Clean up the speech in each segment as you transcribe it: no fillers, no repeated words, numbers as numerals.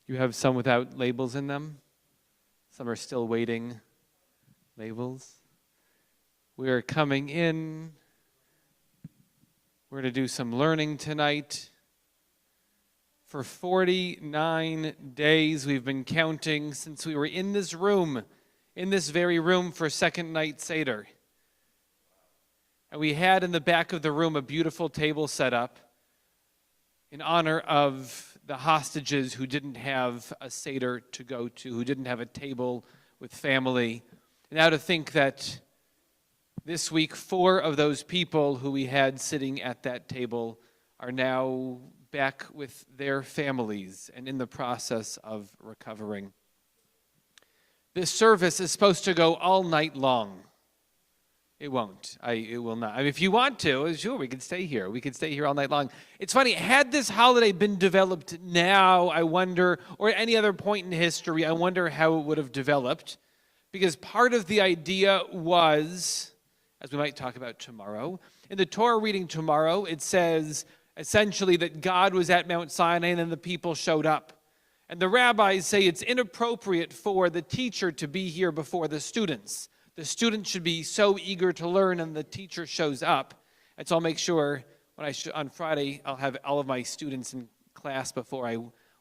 You have some without labels in them. Some are still waiting labels. We're coming in. We're going to do some learning tonight. For 49 days, we've been counting since we were in this room, in this very room for second night Seder. And we had in the back of the room a beautiful table set up in honor of the hostages who didn't have a Seder to go to, who didn't have a table with family. And now to think that this week, 4 of those people who we had sitting at that table are now back with their families and in the process of recovering. This service is supposed to go all night long. It won't. It will not. I mean, if you want to, sure, we can stay here. We could stay here all night long. It's funny, had this holiday been developed now, I wonder, or at any other point in history, I wonder how it would have developed. Because part of the idea was, as we might talk about tomorrow, in the Torah reading tomorrow, it says essentially that God was at Mount Sinai and then the people showed up. And the rabbis say it's inappropriate for the teacher to be here before the students. The students should be so eager to learn and the teacher shows up. And so I'll make sure on Friday I'll have all of my students in class before I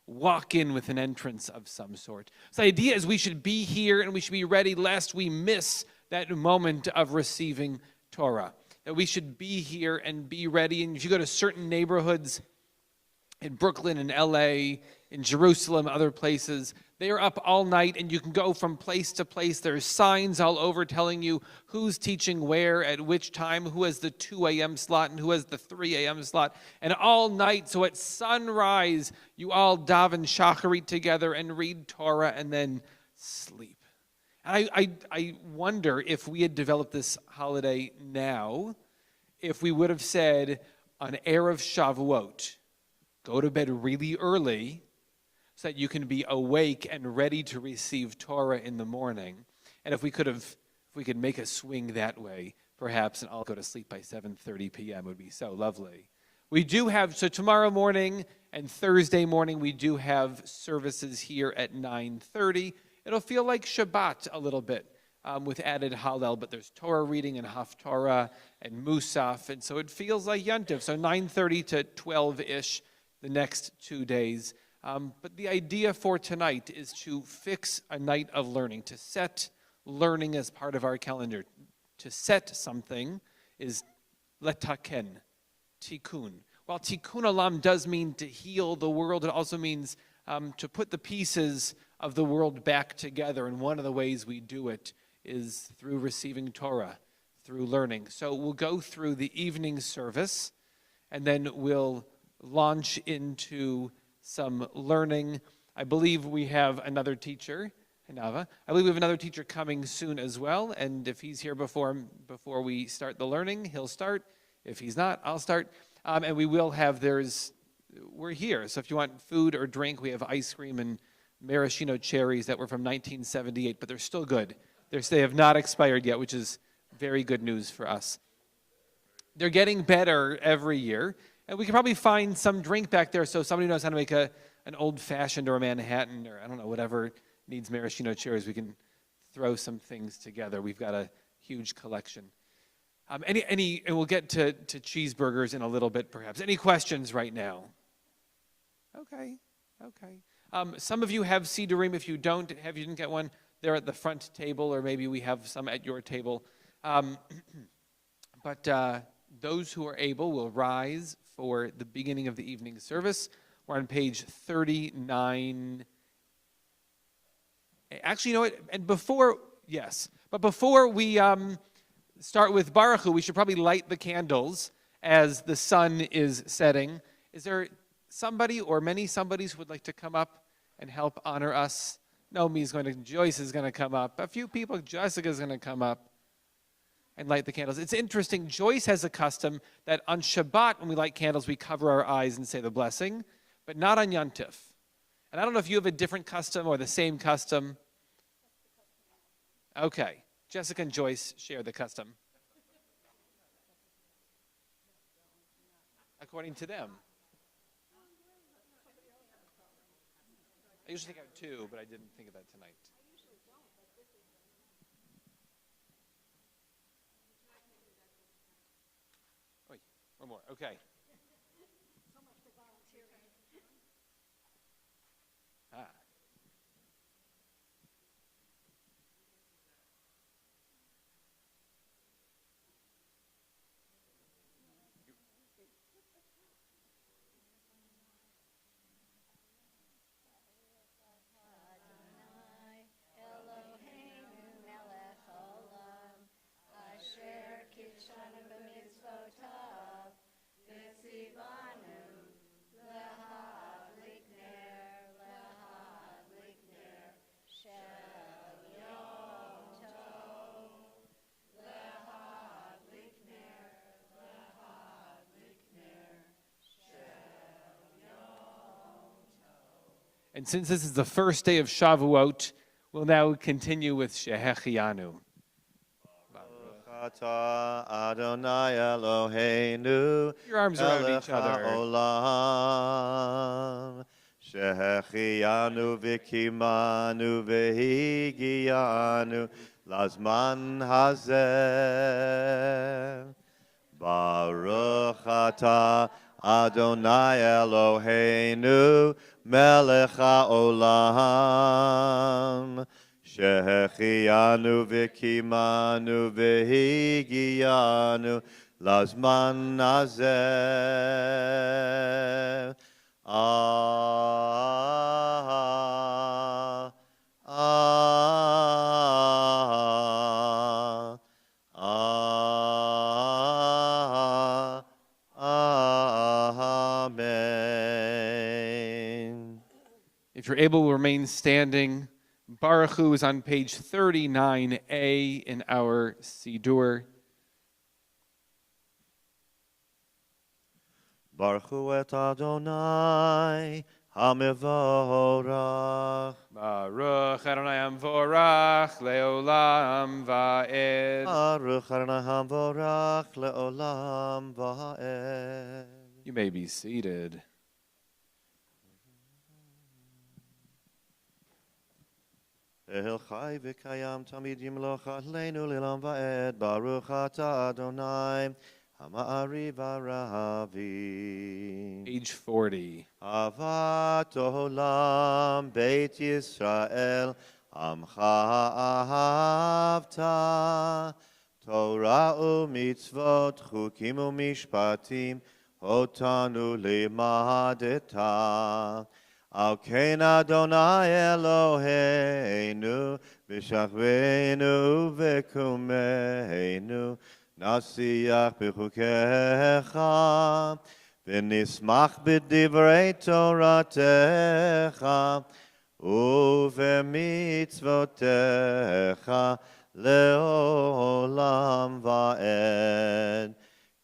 walk in with an entrance of some sort. So the idea is we should be here and we should be ready lest we miss that moment of receiving Torah. That we should be here and be ready. And if you go to certain neighborhoods in Brooklyn and LA, in Jerusalem, other places, they are up all night and you can go from place to place. There's signs all over telling you who's teaching where, at which time, who has the 2 a.m. slot and who has the 3 a.m. slot. And all night, so at sunrise, you all daven shacharit together and read Torah and then sleep. I wonder if we had developed this holiday now, if we would have said on Erev Shavuot, go to bed really early so that you can be awake and ready to receive Torah in the morning. And if we could make a swing that way, perhaps, and I'll go to sleep by 7:30 p.m. It would be so lovely. We do have, so tomorrow morning and Thursday morning, we do have services here at 9:30. It'll feel like Shabbat a little bit with added Hallel, but there's Torah reading and Haftarah and Musaf, and so it feels like Yontif. So 9:30 to 12-ish the next 2 days. But the idea for tonight is to fix a night of learning, to set learning as part of our calendar. To set something is letaken, tikkun. While tikkun olam does mean to heal the world, it also means to put the pieces of the world back together. And one of the ways we do it is through receiving Torah, through learning. So we'll go through the evening service, and then we'll launch into some learning. I believe we have another teacher, Hanava. I believe we have another teacher coming soon as well, and if he's here before we start the learning, he'll start. If he's not, I'll start. And we will have, we're here, so if you want food or drink, we have ice cream and maraschino cherries that were from 1978, but they're still good. They have not expired yet, which is very good news for us. They're getting better every year. And we can probably find some drink back there, so somebody knows how to make an old-fashioned or a Manhattan or, I don't know, whatever needs maraschino cherries. We can throw some things together. We've got a huge collection. And we'll get to cheeseburgers in a little bit, perhaps. Any questions right now? Okay. Some of you have Sidurim. If you didn't get one, they're at the front table, or maybe we have some at your table. But those who are able will rise for the beginning of the evening service. We're on page 39. Actually, you know what? And before we start with Baruch Hu, we should probably light the candles as the sun is setting. Is there somebody or many somebodies who would like to come up and help honor us? Joyce is going to come up. A few people, Jessica's going to come up and light the candles. It's interesting, Joyce has a custom that on Shabbat, when we light candles, we cover our eyes and say the blessing, but not on Yontif. And I don't know if you have a different custom or the same custom. Okay, Jessica and Joyce share the custom. According to them. I usually take out 2, but I didn't think of that tonight. Wait, one more. Okay. Ah. And since this is the first day of Shavuot, we'll now continue with Shehechianu. Adonai Eloheinu, Your arms around each Melech other. haolam, Shehechianu v'kimanu v'higianu, lazman hazeh. Baruch atah Adonai Eloheinu, Melech haolam, Shehechianu v'kimanu v'higianu, lazman hazeh. Amen. If you're able, remain standing. Baruch Hu is on page 39A in our Sidur. Baruch Hu et Adonai HaMevorach. Baruch Adonai Amvorach Leolam Va'ed. Baruch Adonai HaMevorach Leolam Va'ed. You may be seated. El Chai v'Kayam Tamid Yimloch Aleinu Leolam Va'ed. Baruch Atah Adonai HaMa'ariv HaRavi. Page 40. Avat Olam Beit Yisrael Amcha Ahavta Torah u'mitzvot Chukim u'mishpatim Otanu limadeta Al ken Adonai Eloheinu B'shachveinu v'kumeinu Nasiach b'chukecha ונשמח בדברי תורתך ובמצוותיך לעולם ועד.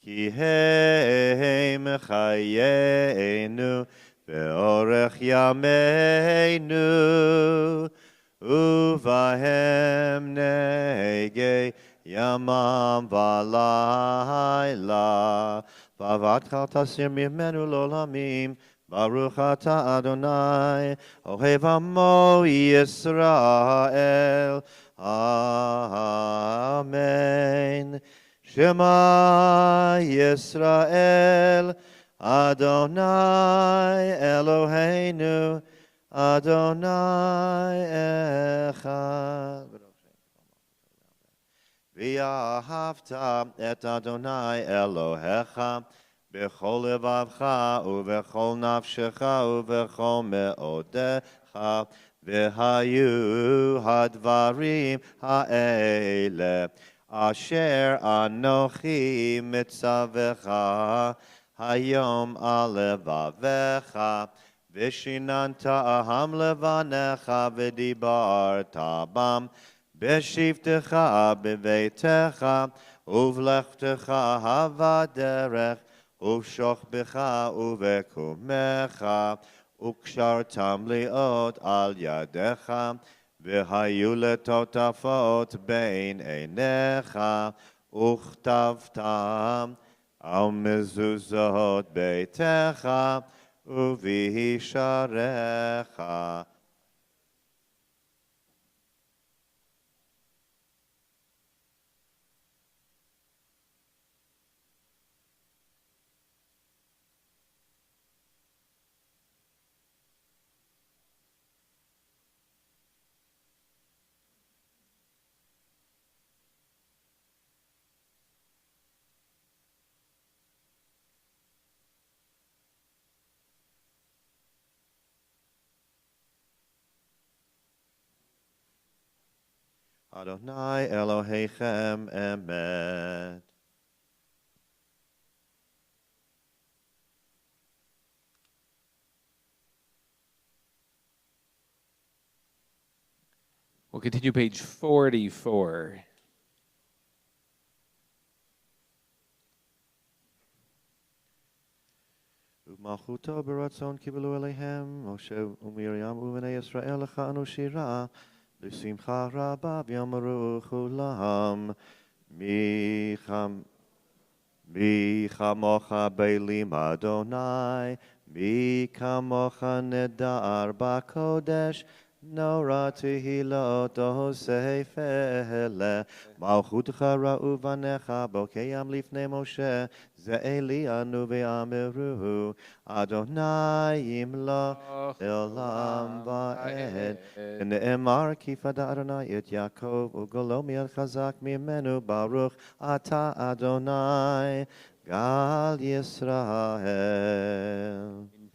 כי הם חיינו ואורך ימינו ובהם נהגי ימם ולילה. ואהבתך תסיר ממנו לעולמים. ברוך אתה אדוני אוהב עמו ישראל. אמן. שמע ישראל אדוני אלוהינו אדוני אחד. ואהבת את אדוני אלוהיך בכל לבבך ובכל נפשך ובכל מאודיך, והיו הדברים האלה אשר אנוכי מצווך היום על לבביך, ושיננתם לבניך ודיברת בם בשבתך בביתך ובלכתך בדרך ובשוכבך ובקומך וקשרתם להיות על ידיך והיו לטוטפות בין עיניך וכתבתם על מזוזות ביתך ובישעריך. Adonai Elohechem emet. We'll continue page 44. ובמלכותו ברצון קיבלו אליהם משה ומרים ובני ישראל לכנו שירה בשמחה רבה ויאמרו כולם מי כמוך באלים אדוני מי כמוך נדר בקודש נורא תהילות עושה פלא מלכותך ראו בניך בוקע לפני משה זה אלינו ואמרו אדוני ימלוך לעולם ועד ונאמר כי פדה אדוני את יעקב וגולו מיד חזק ממנו ברוך אתה אדוני גל ישראל.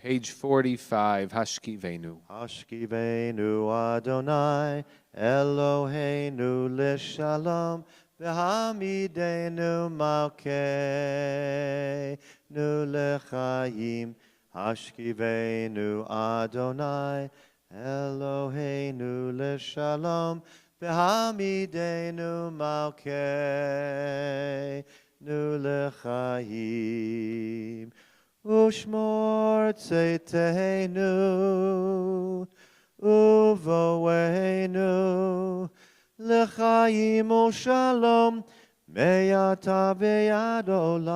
Page 45, Hashkivenu. Hashkivenu Adonai Eloheinu l'shalom v'hamidenu malkeinu l'chaim. Hashkivenu Adonai Eloheinu l'shalom v'hamidenu malkeinu l'chaim. Ushmor tzeitenu, uvoenu, l'chaim u'shalom, me'ata ve'ad olam.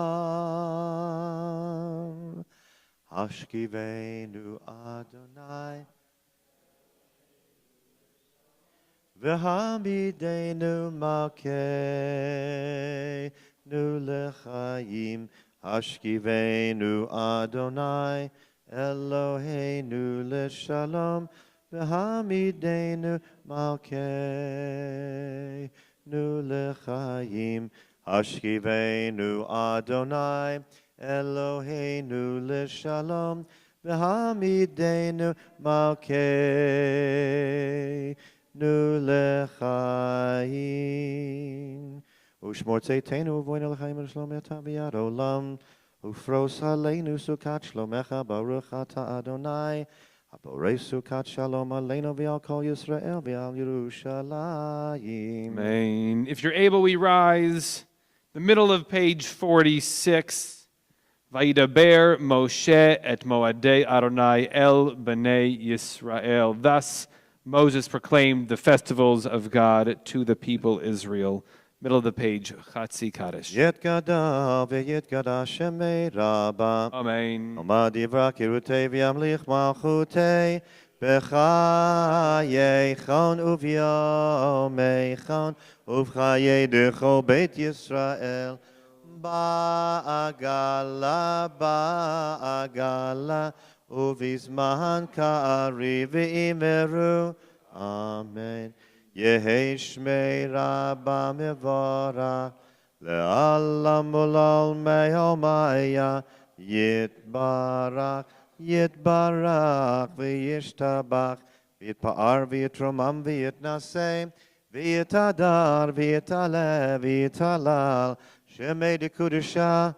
Hashkivenu Adonai, v'hamidenu malkeinu l'chaim. Hashkivenu Adonai Eloheinu l'shalom v'hamidenu malkeinu l'chaim. Hashkivenu Adonai Eloheinu l'shalom v'hamidenu malkeinu l'chaim. Ushmor tzeitenu uvoinu l'chaim v'shalom eta v'yad olam. Ufros aleinu sukat shlomecha baruch ata Adonai. Haborei sukat shalom aleinu v'al kol Yisrael v'al Yerushalayim. Amen. If you're able, we rise. The middle of page 46. Vayidaber Moshe et Moadei Adonai el bnei Yisrael. Thus Moses proclaimed the festivals of God to the people Israel. Middle of the page, Chatzi Kaddish. Yetgada v'yetgada shemei rabba. Amen. Omad yivra kirutei v'yamlich malchutei b'chayeichon uv'yomeichon uv'chayei d'chol beit Yisrael ba'agala uv'izman ka'ari v'imeru. Amen. Yehi shmei rabba mevorach le'alam ulal me'omaya yitbarach v'yishtabach v'yitpa'ar v'yitromam v'yitnaseh v'yitadar v'yitaleh v'yitalal shemei dekudusha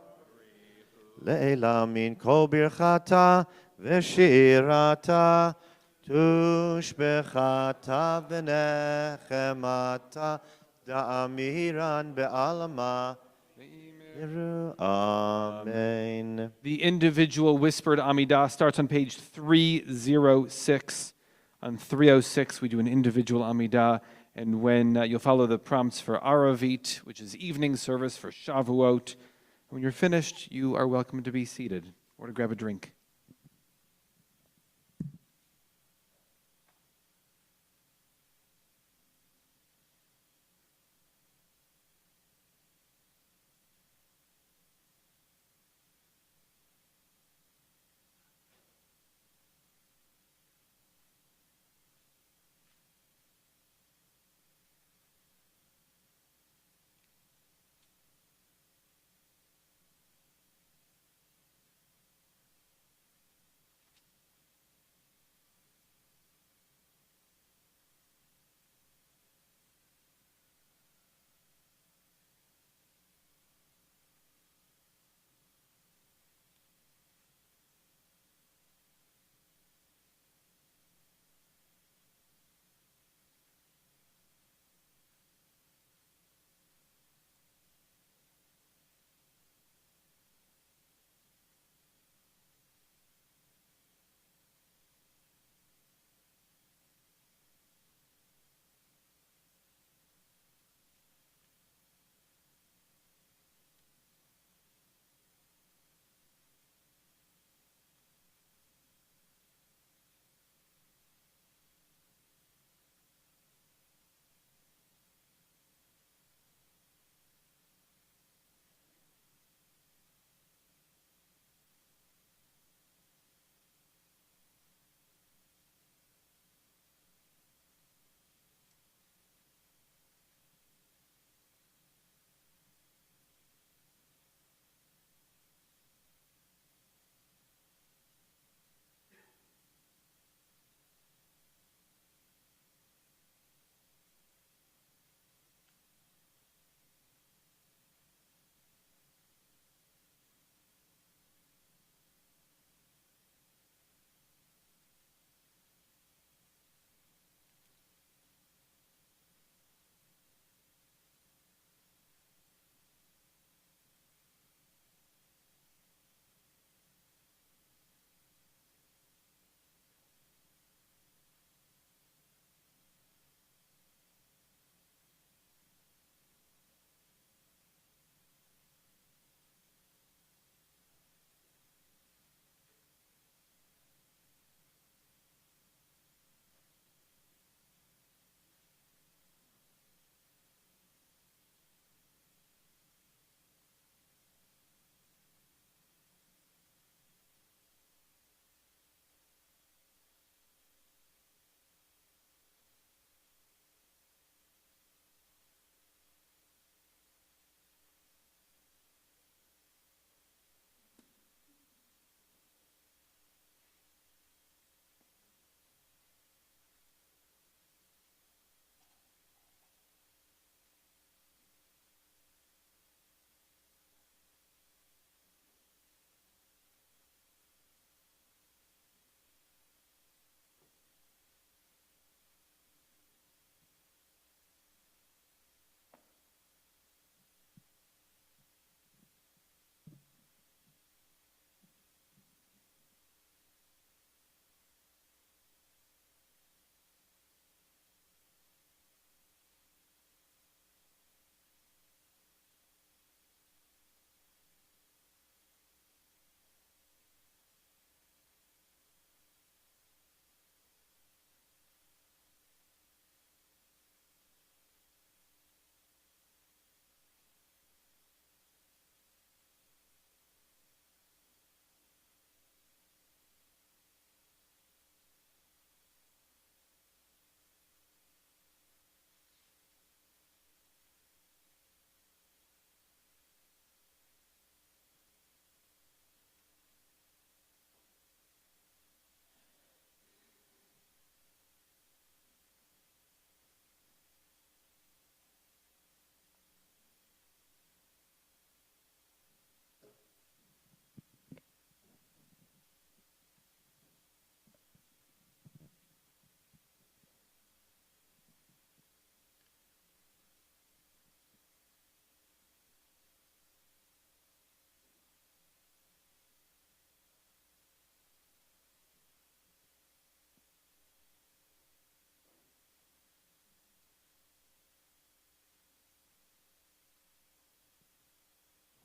le'elam min kol birchata v'shirata tushbechata v'nechemata da'amiran be'alama. Amen. The individual whispered Amidah starts on page 306. On 306, we do an individual Amidah. And when you'll follow the prompts for Aravit, which is evening service for Shavuot. When you're finished, you are welcome to be seated or to grab a drink.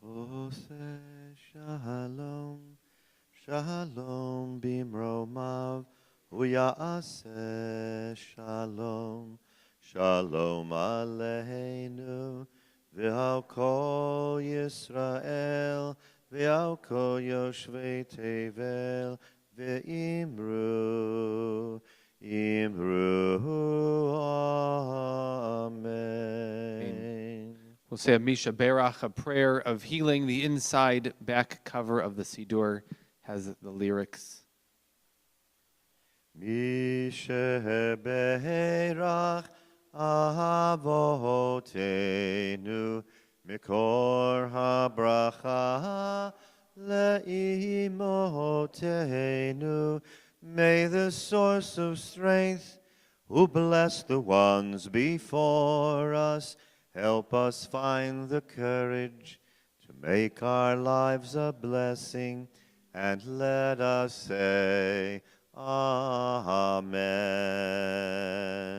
Ose shalom, shalom bimromav, uyase shalom, shalom aleinu, v'al kol Yisrael, v'al kol yoshvei tevel, v'imru, amen. We'll say a Misha Berach, a prayer of healing. The inside back cover of the Siddur has the lyrics. Misha Berach avotenu mikor habracha leimotenu. May the source of strength, who bless the ones before us, help us find the courage to make our lives a blessing, and let us say, Amen.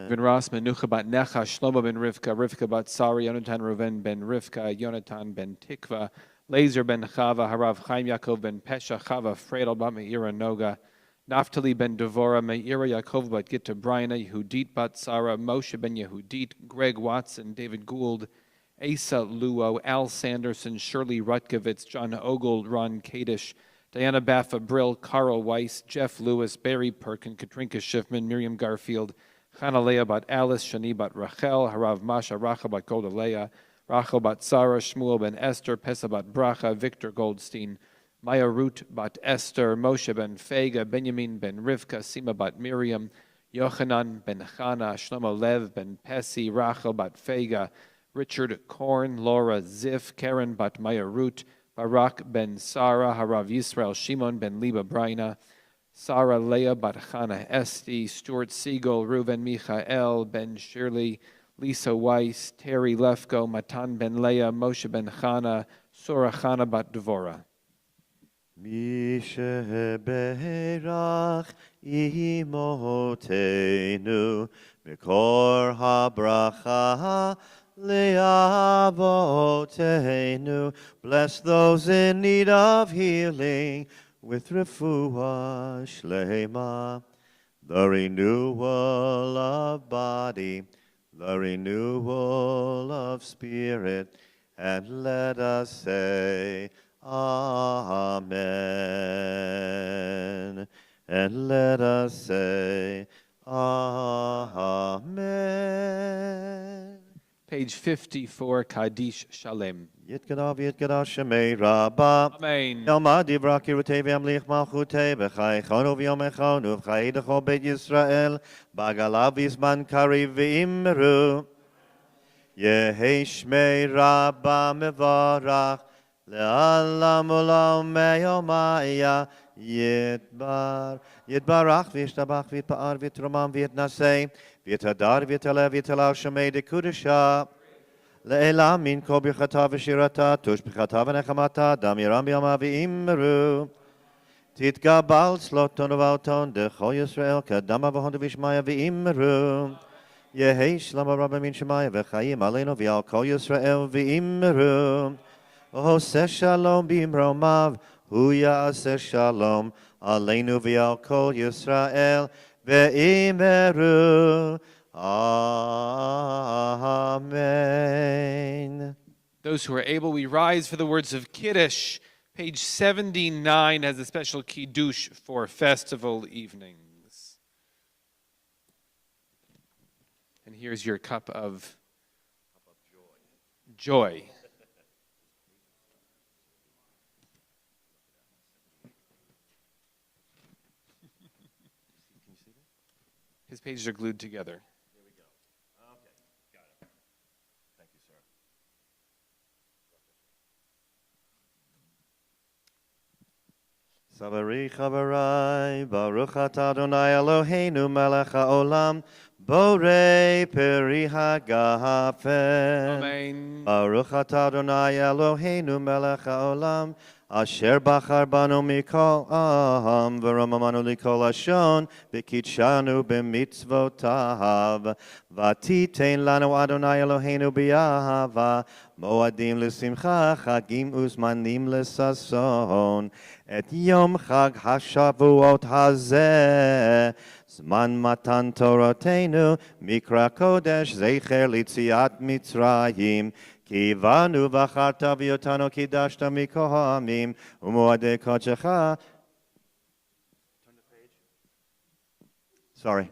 Ben Ras, Menucha bat Necha, Shlomo ben Rivka, Rivka bat Sari, Yonatan Reuven ben Rivka, Yonatan ben Tikva, Lazer ben Chava, Harav Chaim Yaakov ben Pesha, Chava, Fredel bat Meira Noga, Naphtali ben Devora, Meira Yaakov bat Gitta Brina, Yehudit bat Sarah, Moshe ben Yehudit, Greg Watson, David Gould, Asa Luo, Al Sanderson, Shirley Rutgevitz, John Ogle, Ron Kadish, Diana Baffa Brill, Carl Weiss, Jeff Lewis, Barry Perkin, Katrinka Schiffman, Miriam Garfield, Chanalea bat Alice, Shani bat Rachel, Harav Masha, Rachel bat Goldalea, Rachel bat Sarah, Shmuel ben Esther, Pesa bat Bracha, Victor Goldstein, Maya Ruth bat Esther, Moshe ben Fega, Benjamin ben Rivka, Sima bat Miriam, Yochanan ben Chana, Shlomo Lev ben Pesi, Rachel bat Fega, Richard Korn, Laura Ziff, Karen bat Maya Ruth, Barak ben Sarah, Harav Yisrael, Shimon ben Liba Braina, Sarah Leah bat Chana Esti, Stuart Siegel, Reuven Michael, Ben Shirley, Lisa Weiss, Terry Lefko, Matan ben Leah, Moshe ben Chana, Sora Chana bat Devora. Misha Berach imotenu mikor habracha le'avotenu. Bless those in need of healing with refuah shlema, the renewal of body, the renewal of spirit, and let us say, Amen. And let us say, Amen. Page 54, Kaddish Shalem. Yitkadav Yitkadav Shemei Rabba. Amen. Yalma Divra Kirutei V'Amlich Malchutei B'chai Chonu V'Yom Echonu V'chai Decho Beit Yisrael Bagalav V'Zman Kariv V'Imru Yehi Shmei Rabba Mevarach Le'alam Olam Me'yomaya Yitbarach V'Yishtabach V'Yitpa'ar V'Yitromam V'Yitnasei V'Yitadar V'Yitalev V'Yitalav Shemei Dekudesha Leila min kol birchata v'shirata, tush b'chata v'nechamata, dam yiram b'yama v'imru. Titgabal tzloton u'valton, dechol Yisrael, kadama v'honda v'ishmaya v'imru. Yehi shlama rabba min shemaya v'chayim aleinu v'yal kol Yisrael v'imru. Oseh shalom b'imromav, hu ya'aseh shalom, aleinu v'yal kol Yisrael v'imru. Amen. Those who are able, we rise for the words of Kiddush. Page 79 has a special Kiddush for festival evenings. And here's your cup of joy. His pages are glued together. Sabari Chabarai, Baruch Atah Adonai Eloheinu melech haolam, Borei peri hagafen. Amen. Baruch atah Adonai Eloheinu melech haolam, asher bachar banu mikol am, v'romamanu likol hashon, v'kidshanu b'mitzvotav. V'titein lanu Adonai Eloheinu b'yahava, moadim l'simcha, chagim uzmanim l'sason. Et yom chag hashavuot hazeh, Zman matan Torotenu, Mikra Kodesh, Zecher Litziat Mitzrayim, Ki vanu v'acharta v'yotanu kidashta mikohamim, Umoadei kodecha. Turn the page. Sorry.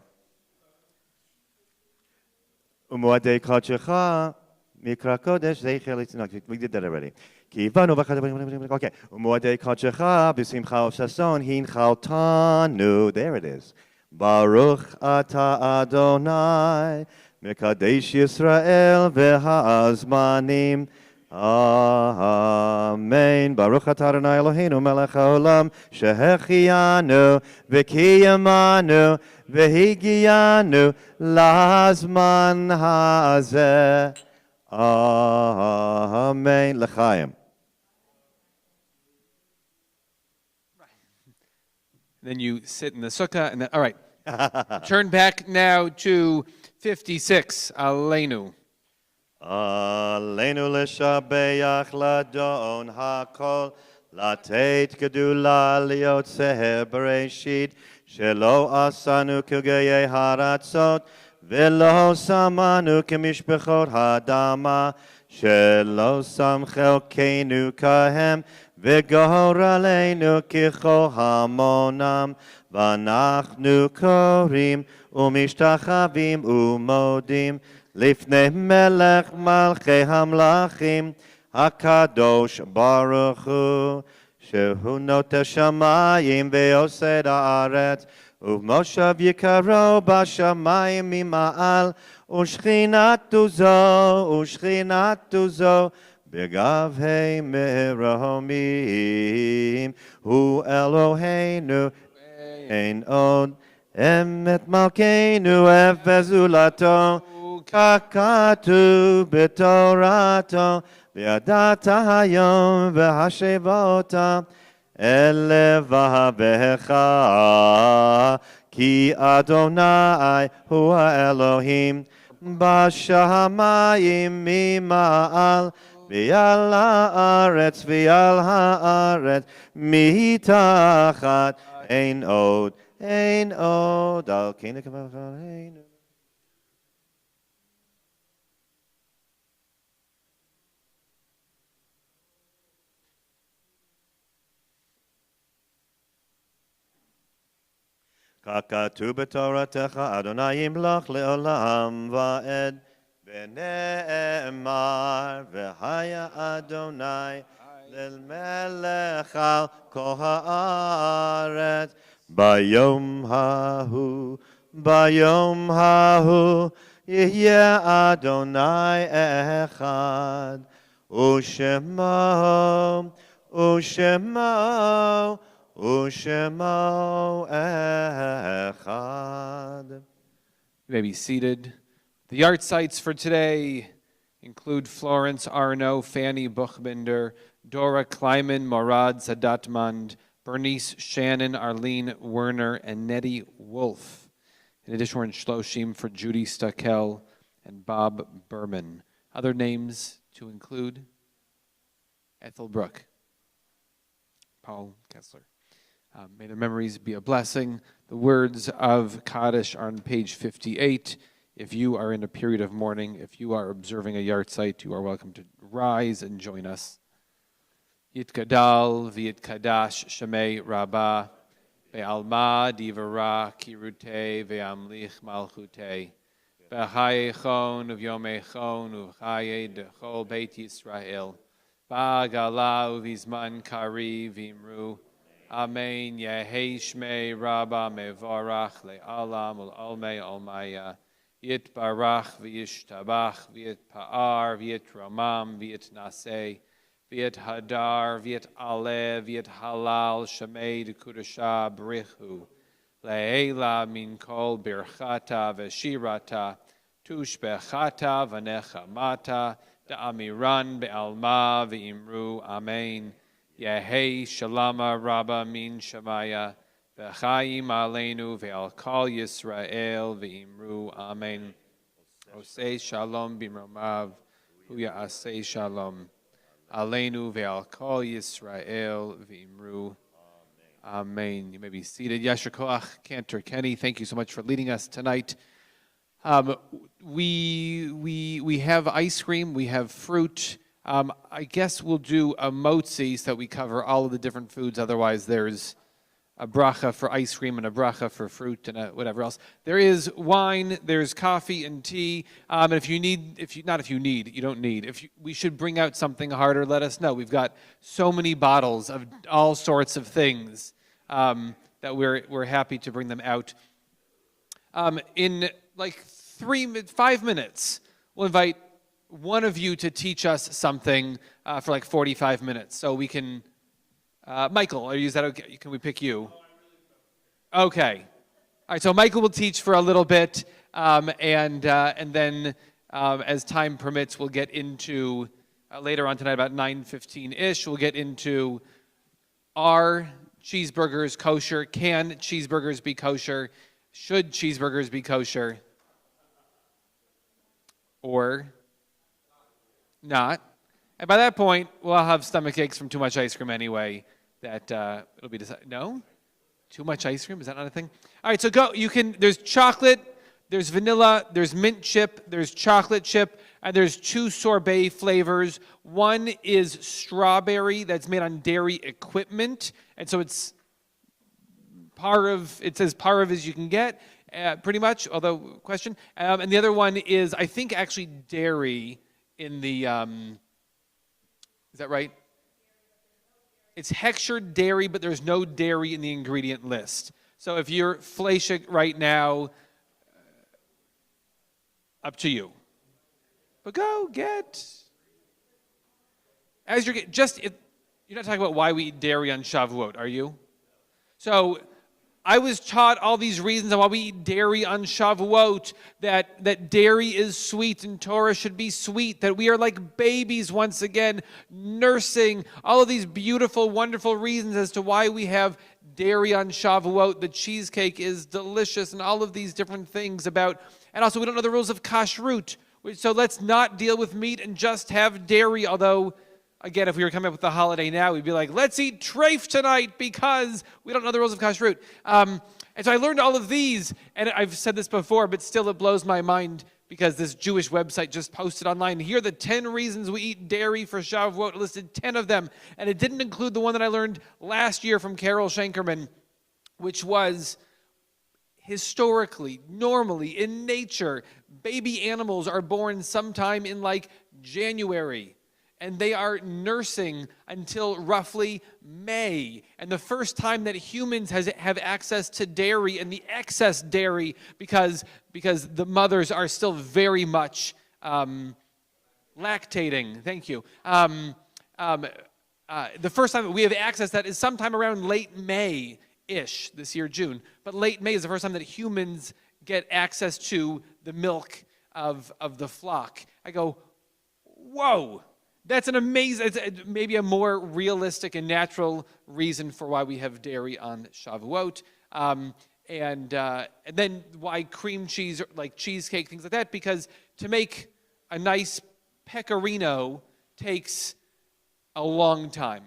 Umoadei kodecha, Mikra Kodesh, Zecher Litziat. We did that already. Ki vanu v'acharta. Okay. Umoadei kodecha, B'simcha u'sason, Hin chaltanu. There it is. Baruch ata Adonai, Mekadesh Yisrael v'ha'azmanim. Amen. Baruch ata Adonai Eloheinu melech haolam, shehechiyanu v'kiyamanu v'higiyanu lazman hazeh. Amen. L'chaim. Then you sit in the sukkah, and then, all right. Turn back now to 56, Aleinu. Aleinu l'shabeach ladon hakol, latet gedula liyotzeh bereshit, shelo asanu kugeye haratzot, velo samanu kemishpechot hadama, shelo samchel kenu kahem, וגהור עלינו ככל המונם, ואנחנו קוראים ומשתחווים ומודים לפני מלך מלכי המלכים, הקדוש ברוך הוא, שהוא נוטה שמיים ויוסד הארץ, ומושב יקרו בשמיים ממעל, ושכינתו זו, בגבהי מרומים, הוא אלוהינו, אין עוד אמת מלכנו, אפס זולתו, ככתוב בתורתו, וידעת היום והשבות אל לבבך, כי אדוני הוא האלוהים, בשמיים ממעל, ועל הארץ מתחת, אין עוד על כן נקבענו. ככתוב בתורתך, אדוני ימלוך לעולם ועד. ונאמר, והיה אדוני למלך על כל הארץ. ביום ההוא, יהיה אדוני אחד, ושמו אחד. You may be seated. The yard sites for today include Florence Arno, Fanny Buchbinder, Dora Kleiman, Morad Sadatmand, Bernice Shannon, Arlene Werner, and Nettie Wolf. In addition, we're in Shloshim for Judy Stuckel and Bob Berman. Other names to include Ethel Brook, Paul Kessler. May their memories be a blessing. The words of Kaddish are on page 58. If you are in a period of mourning, if you are observing a yard site, you are welcome to rise and join us. Yitkadal v'yitkadash shemei Rabbah be'alma divara kirute ve'amlich malchute b'chayechon uv'yomechon uv'chaye dechol beit Yisrael ba'gala uv'izman kari v'imru Amen Yehei shmei Rabbah mevorach le'alam ul'olmei olmaya Yitbarach v'yishtabach v'yitpa'ar v'yitramam v'yitnaseh v'yithadar v'yit'aleh v'yithalal shemei d'kudashah brichu Leila min kol birchata v'shirata, tushbechata v'nechamata, da'amiran be'alma v'imru amen. Yehei shalama rabba min shamaya, v'chaim aleinu ve'al kol Yisrael v'imru amen. Osei shalom bimromav, hu ya'asei shalom. Aleinu ve'al kol Yisrael v'imru amen. You may be seated. Yasher Koach, Cantor Kenny, thank you so much for leading us tonight. We have ice cream, we have fruit. I guess we'll do a motzi so that we cover all of the different foods. Otherwise, there's a bracha for ice cream and a bracha for fruit and whatever else. There is wine, there's coffee and tea. And we should bring out something harder, let us know. We've got so many bottles of all sorts of things that we're happy to bring them out. In like 5 minutes, we'll invite one of you to teach us something for like 45 minutes. So we can, Michael, is that okay? Can we pick you? Okay. All right, so Michael will teach for a little bit, and then as time permits, we'll get into, later on tonight about 9:15-ish, we'll get into are cheeseburgers kosher? Can cheeseburgers be kosher? Should cheeseburgers be kosher? Or not? And by that point, we'll have stomach aches from too much ice cream anyway. That it'll be decided. No? Too much ice cream? Is that not a thing? All right, so go. You can. There's chocolate, there's vanilla, there's mint chip, there's chocolate chip, and there's 2 sorbet flavors. One is strawberry that's made on dairy equipment, and so it's it's as parv as you can get, pretty much. Although question. And the other one is, I think, actually dairy in the. Is that right? It's hechsher dairy, but there's no dairy in the ingredient list. So if you're fleshig right now, up to you. But go get. As you're you're not talking about why we eat dairy on Shavuot, are you? So I was taught all these reasons on why we eat dairy on Shavuot, that dairy is sweet and Torah should be sweet, that we are like babies once again, nursing, all of these beautiful, wonderful reasons as to why we have dairy on Shavuot. The cheesecake is delicious and all of these different things about, and also we don't know the rules of kashrut. So let's not deal with meat and just have dairy, although again, if we were coming up with the holiday now, we'd be like, let's eat treif tonight because we don't know the rules of kashrut. And so I learned all of these, and I've said this before, but still it blows my mind because this Jewish website just posted online, here are the 10 reasons we eat dairy for Shavuot. It listed 10 of them, and it didn't include the one that I learned last year from Carol Schenkerman, which was historically, normally, in nature, baby animals are born sometime in like January. And they are nursing until roughly May. And the first time that humans have access to dairy and the excess dairy, because the mothers are still very much lactating. Thank you. The first time that we have access to that is sometime around late May-ish, this year, June. But late May is the first time that humans get access to the milk of the flock. I go, whoa. That's an amazing, maybe a more realistic and natural reason for why we have dairy on Shavuot. And then why cream cheese, like cheesecake, things like that, because to make a nice pecorino takes a long time.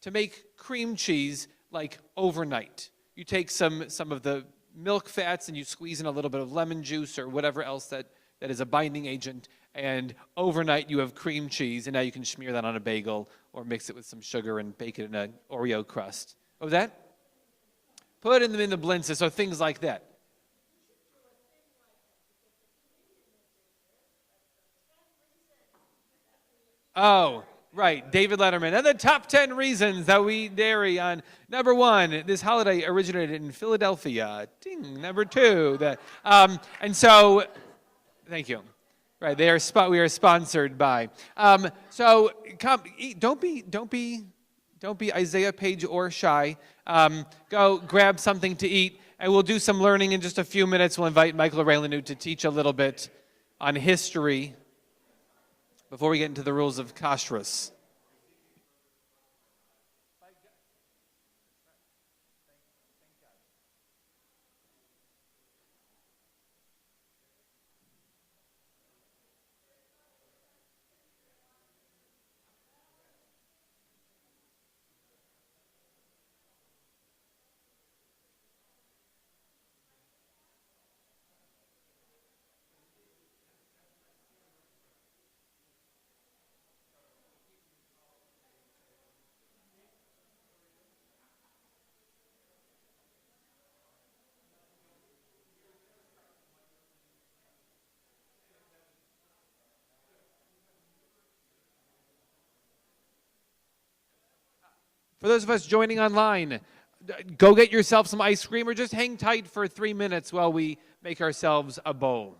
To make cream cheese, like overnight. You take some of the milk fats and you squeeze in a little bit of lemon juice or whatever else that is a binding agent, and overnight you have cream cheese, and now you can smear that on a bagel or mix it with some sugar and bake it in an Oreo crust. What was that? Put them in the blintzes, so things like that. Oh, right, David Letterman. And the top 10 reasons that we eat dairy on. Number 1, this holiday originated in Philadelphia. Ding. Number 2, and so, thank you. Right, we are sponsored by. So come, eat. Don't be Isaiah Page or shy. Go grab something to eat, And we'll do some learning in just a few minutes. We'll invite Michael Raylanu to teach a little bit on history before we get into the rules of kashrus. For those of us joining online, go get yourself some ice cream or just hang tight for 3 minutes while we make ourselves a bowl.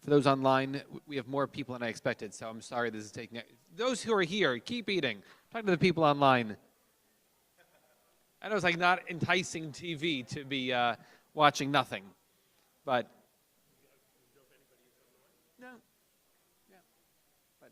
For those online, we have more people than I expected, so I'm sorry this is taking. Those who are here, keep eating. Talk to the people online. I know it's like not enticing TV to be watching nothing, but no, yeah, but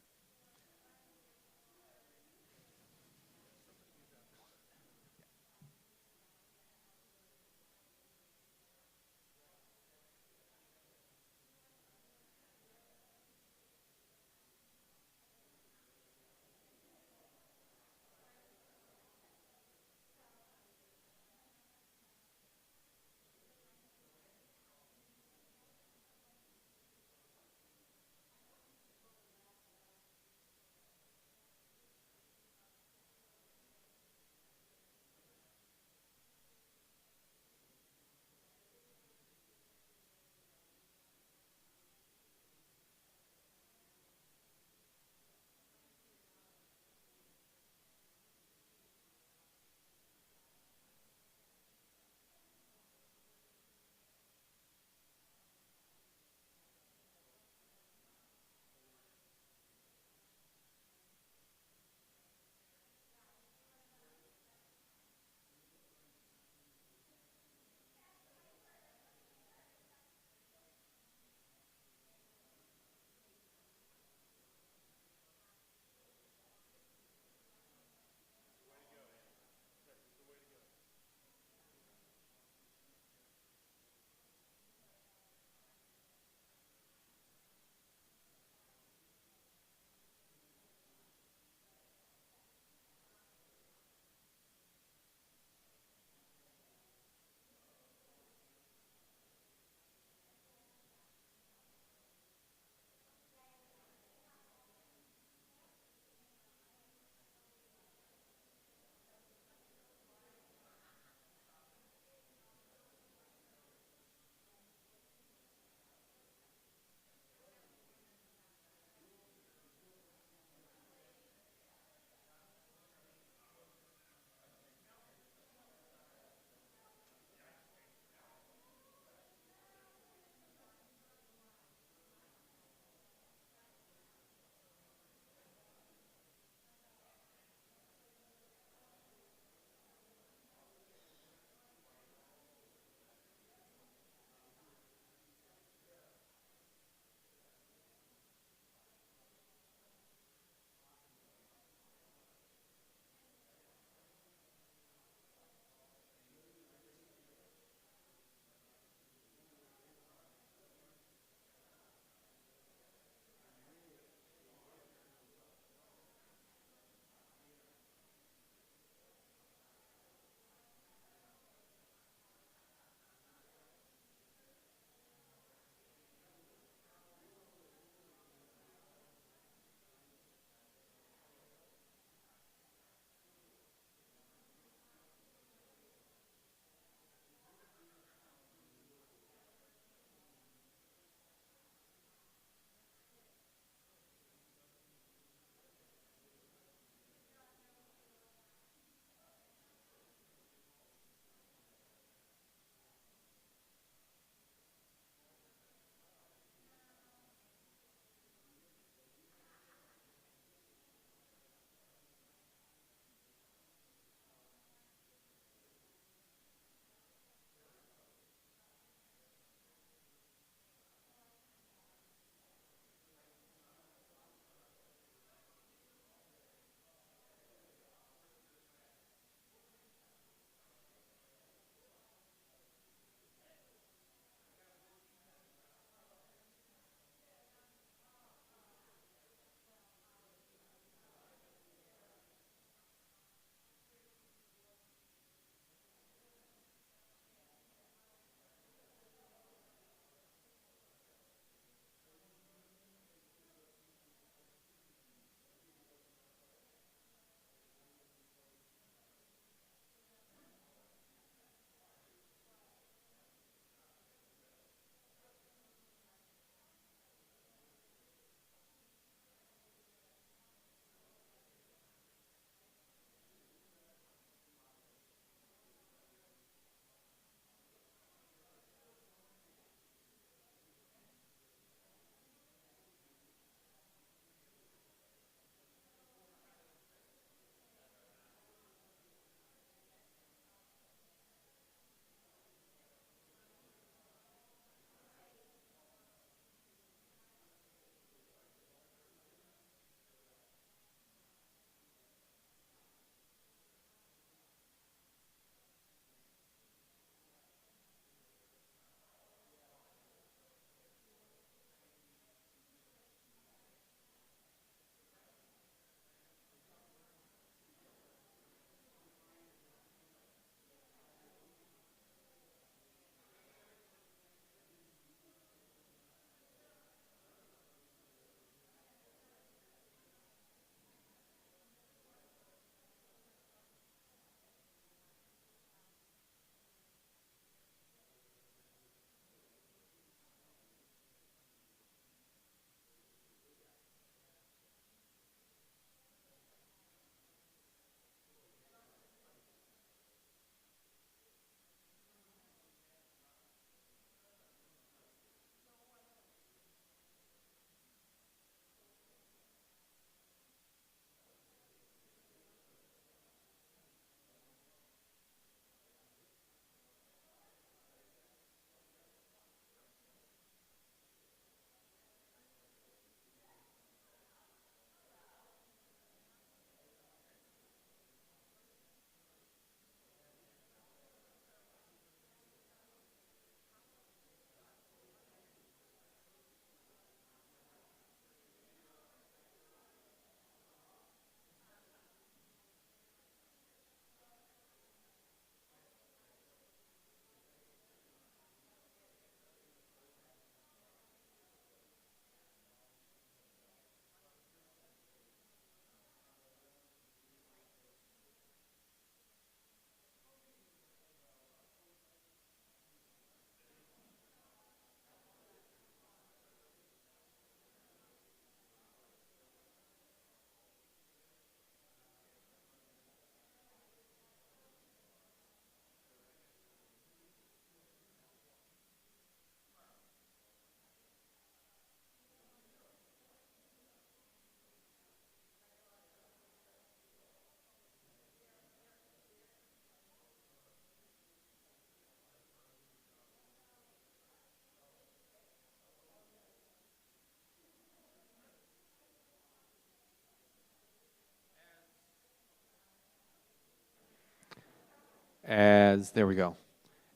There we go.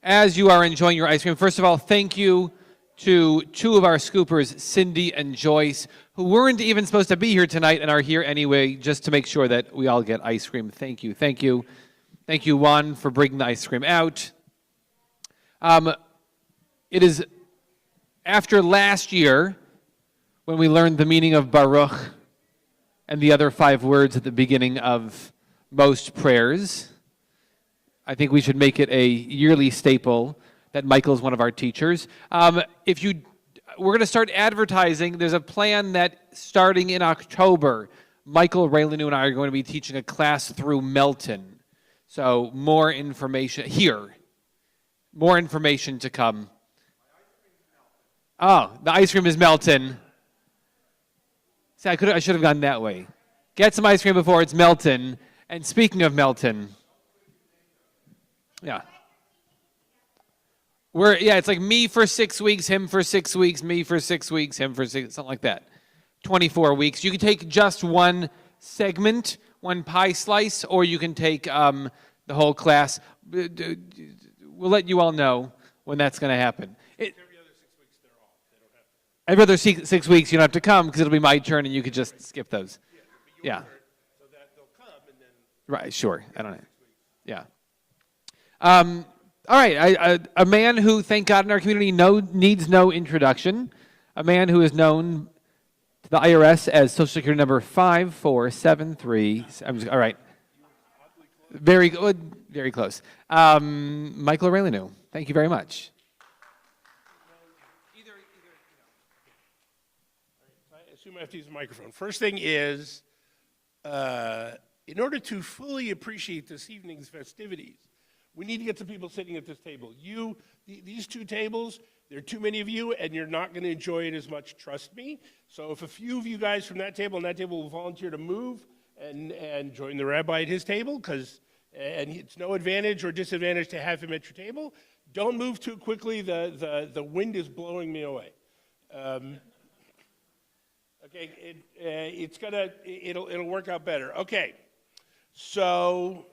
As you are enjoying your ice cream, first of all, thank you to two of our scoopers, Cindy and Joyce, who weren't even supposed to be here tonight and are here anyway, just to make sure that we all get ice cream. Thank you. Thank you. Thank you, Juan, for bringing the ice cream out. It is after last year when we learned the meaning of Baruch and the other 5 words at the beginning of most prayers. I think we should make it a yearly staple that Michael is one of our teachers. We're going to start advertising. There's a plan that starting in October, Michael Raylanu and I are going to be teaching a class through Melton. So more information here. More information to come. Oh, the ice cream is Melton. See, I should have gone that way. Get some ice cream before it's Melton. And speaking of Melton, yeah. It's like me for 6 weeks, him for 6 weeks, me for 6 weeks, him for 6, something like that. 24 weeks. You can take just one segment, one pie slice, or you can take the whole class. We'll let you all know when that's going to happen. Every other 6 weeks, they're off. They don't have to. Every other 6 weeks, you don't have to come because it'll be my turn and you could just skip those. Yeah. Turn, so that they'll come and then. Right, sure. I don't know. Yeah. All right, a man who, thank God, in our community needs no introduction. A man who is known to the IRS as Social Security number 5473. All right. Very good. Very close. Michael Raylanu, thank you very much. I assume I have to use the microphone. First thing is, in order to fully appreciate this evening's festivities, we need to get some people sitting at this table. These 2 tables, there are too many of you, and you're not going to enjoy it as much, trust me. So if a few of you guys from that table and that table will volunteer to move and join the rabbi at his table, and it's no advantage or disadvantage to have him at your table, don't move too quickly. The wind is blowing me away. Okay, it'll work out better. Okay, so.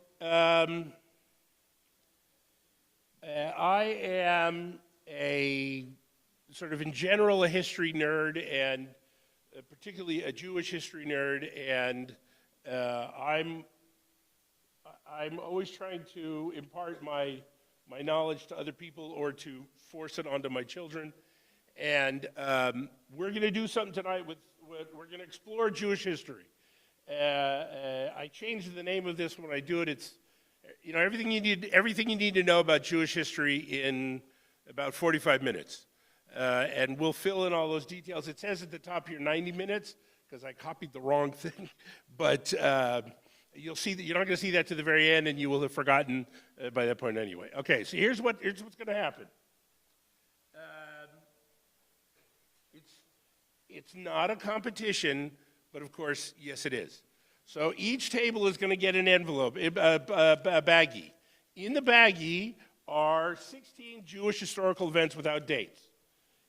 I am a sort of in general a history nerd, and particularly a Jewish history nerd, and I'm always trying to impart my knowledge to other people or to force it onto my children. And we're going to do something tonight we're going to explore Jewish history. I changed the name of this when I do it. It's everything you need to know about Jewish history in about 45 minutes. And we'll fill in all those details. It says at the top here 90 minutes because I copied the wrong thing. But you'll see that you're not going to see that to the very end, and you will have forgotten by that point anyway. Okay, so here's what's going to happen. It's not a competition, but of course, yes, it is. So each table is going to get an envelope, a baggie. In the baggie are 16 Jewish historical events without dates.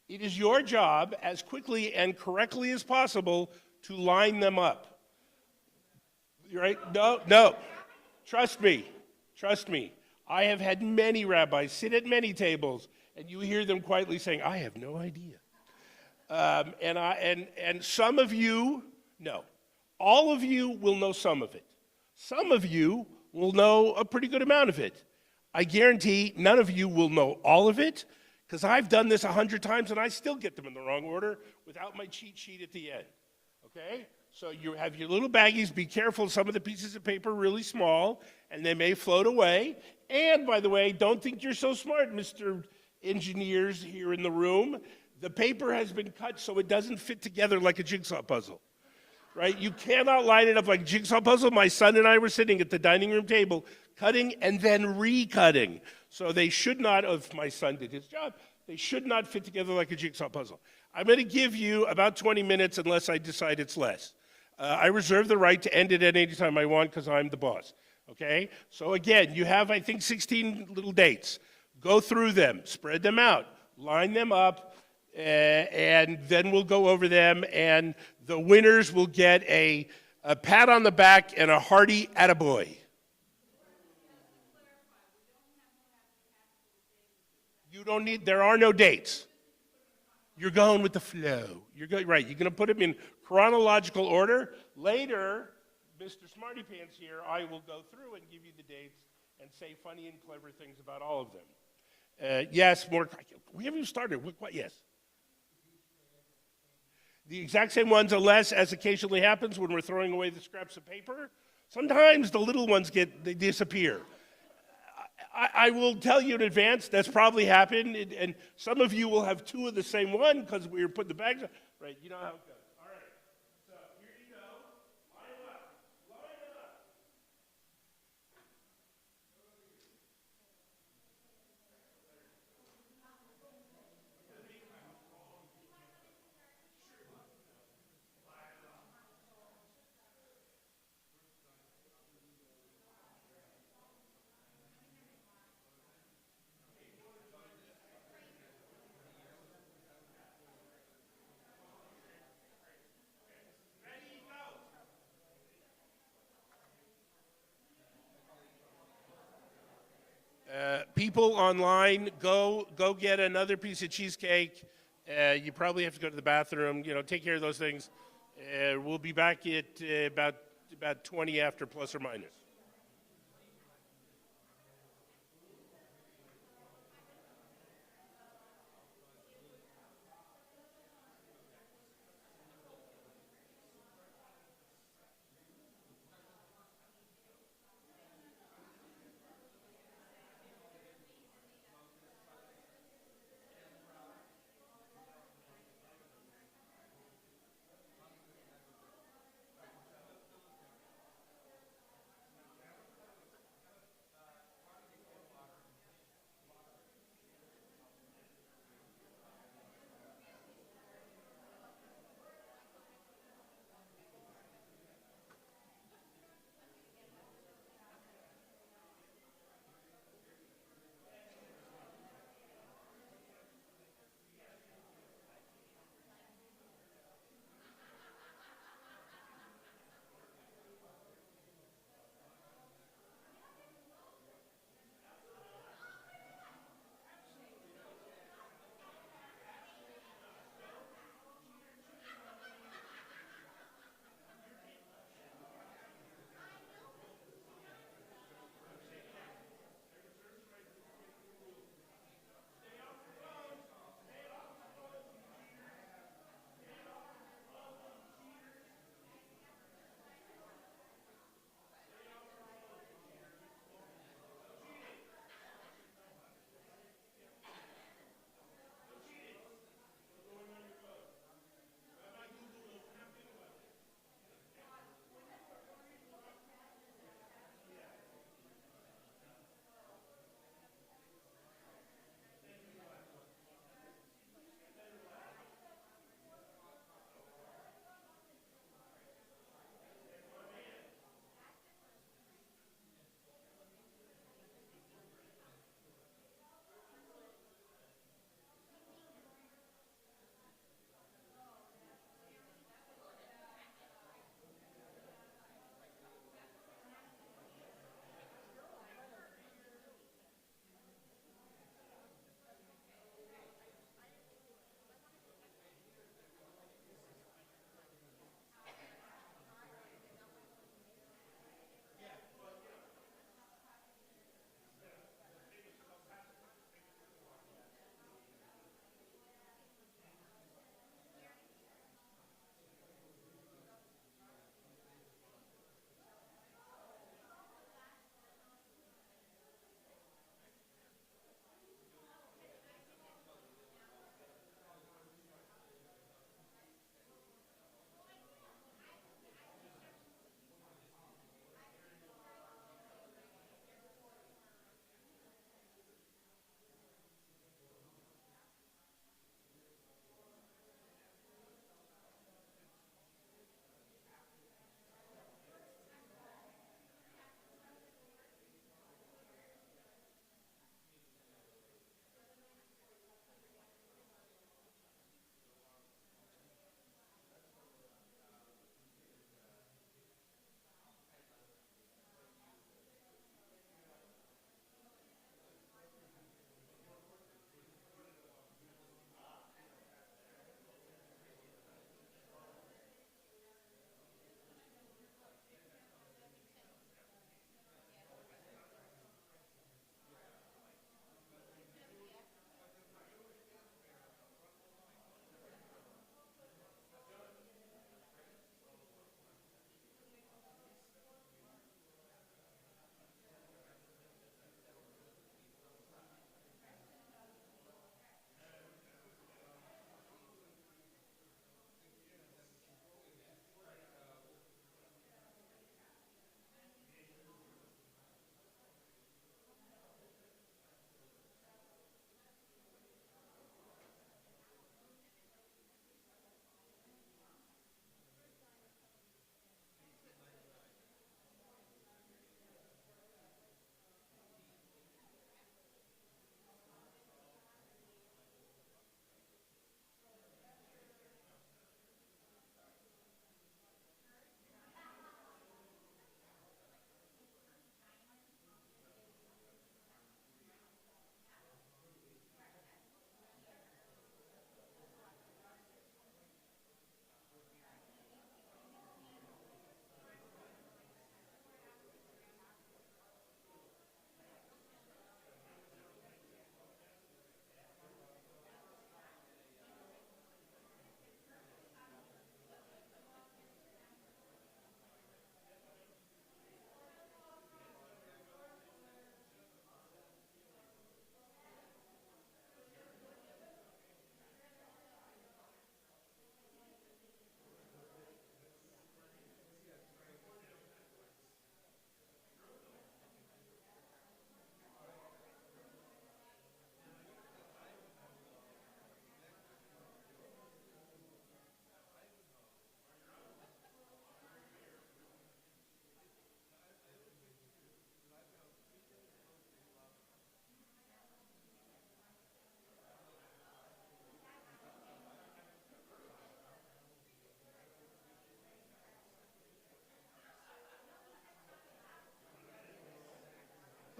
It is your job, as quickly and correctly as possible, to line them up. Right? No. Trust me. I have had many rabbis sit at many tables, and you hear them quietly saying, "I have no idea." And some of you know. All of you will know some of it. Some of you will know a pretty good amount of it. I guarantee none of you will know all of it, because I've done this 100 times and I still get them in the wrong order without my cheat sheet at the end. Okay? So you have your little baggies. Be careful. Some of the pieces of paper are really small, and they may float away. And, by the way, don't think you're so smart, Mr. Engineers here in the room. The paper has been cut so it doesn't fit together like a jigsaw puzzle. Right? You cannot line it up like a jigsaw puzzle. My son and I were sitting at the dining room table, cutting and then recutting. So they should not, if my son did his job, they should not fit together like a jigsaw puzzle. I'm going to give you about 20 minutes unless I decide it's less. I reserve the right to end it at any time I want because I'm the boss. Okay? So again, you have, I think, 16 little dates. Go through them, spread them out, line them up, and then we'll go over them, and the winners will get a pat on the back and a hearty attaboy. You don't need, there are no dates. You're going with the flow. You're going, right, you're going to put them in chronological order. Later, Mr. Smarty Pants here, I will go through and give you the dates and say funny and clever things about all of them. Yes, more, we haven't even started. What, yes? The exact same ones, unless, as occasionally happens when we're throwing away the scraps of paper, sometimes the little ones they disappear. I will tell you in advance, that's probably happened, and some of you will have two of the same one because we were putting the bags on. Right, you know how it goes. All right, so here you go. Line up. Line up. People online, go get another piece of cheesecake. You probably have to go to the bathroom. Take care of those things. We'll be back at about 20 after, plus or minus.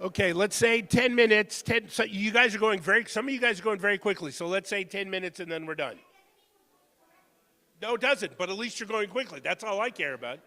Okay, let's say 10 minutes. So you guys are going some of you guys are going very quickly. So let's say 10 minutes and then we're done. No, it doesn't, but at least you're going quickly. That's all I care about.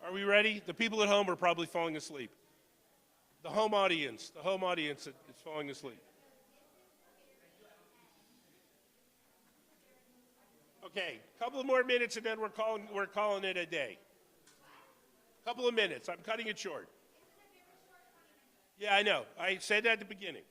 Are we ready? The people at home are probably falling asleep. The home audience is falling asleep. Okay, a couple of more minutes and then we're calling it a day. Couple of minutes. I'm cutting it short. Yeah, I know. I said that at the beginning.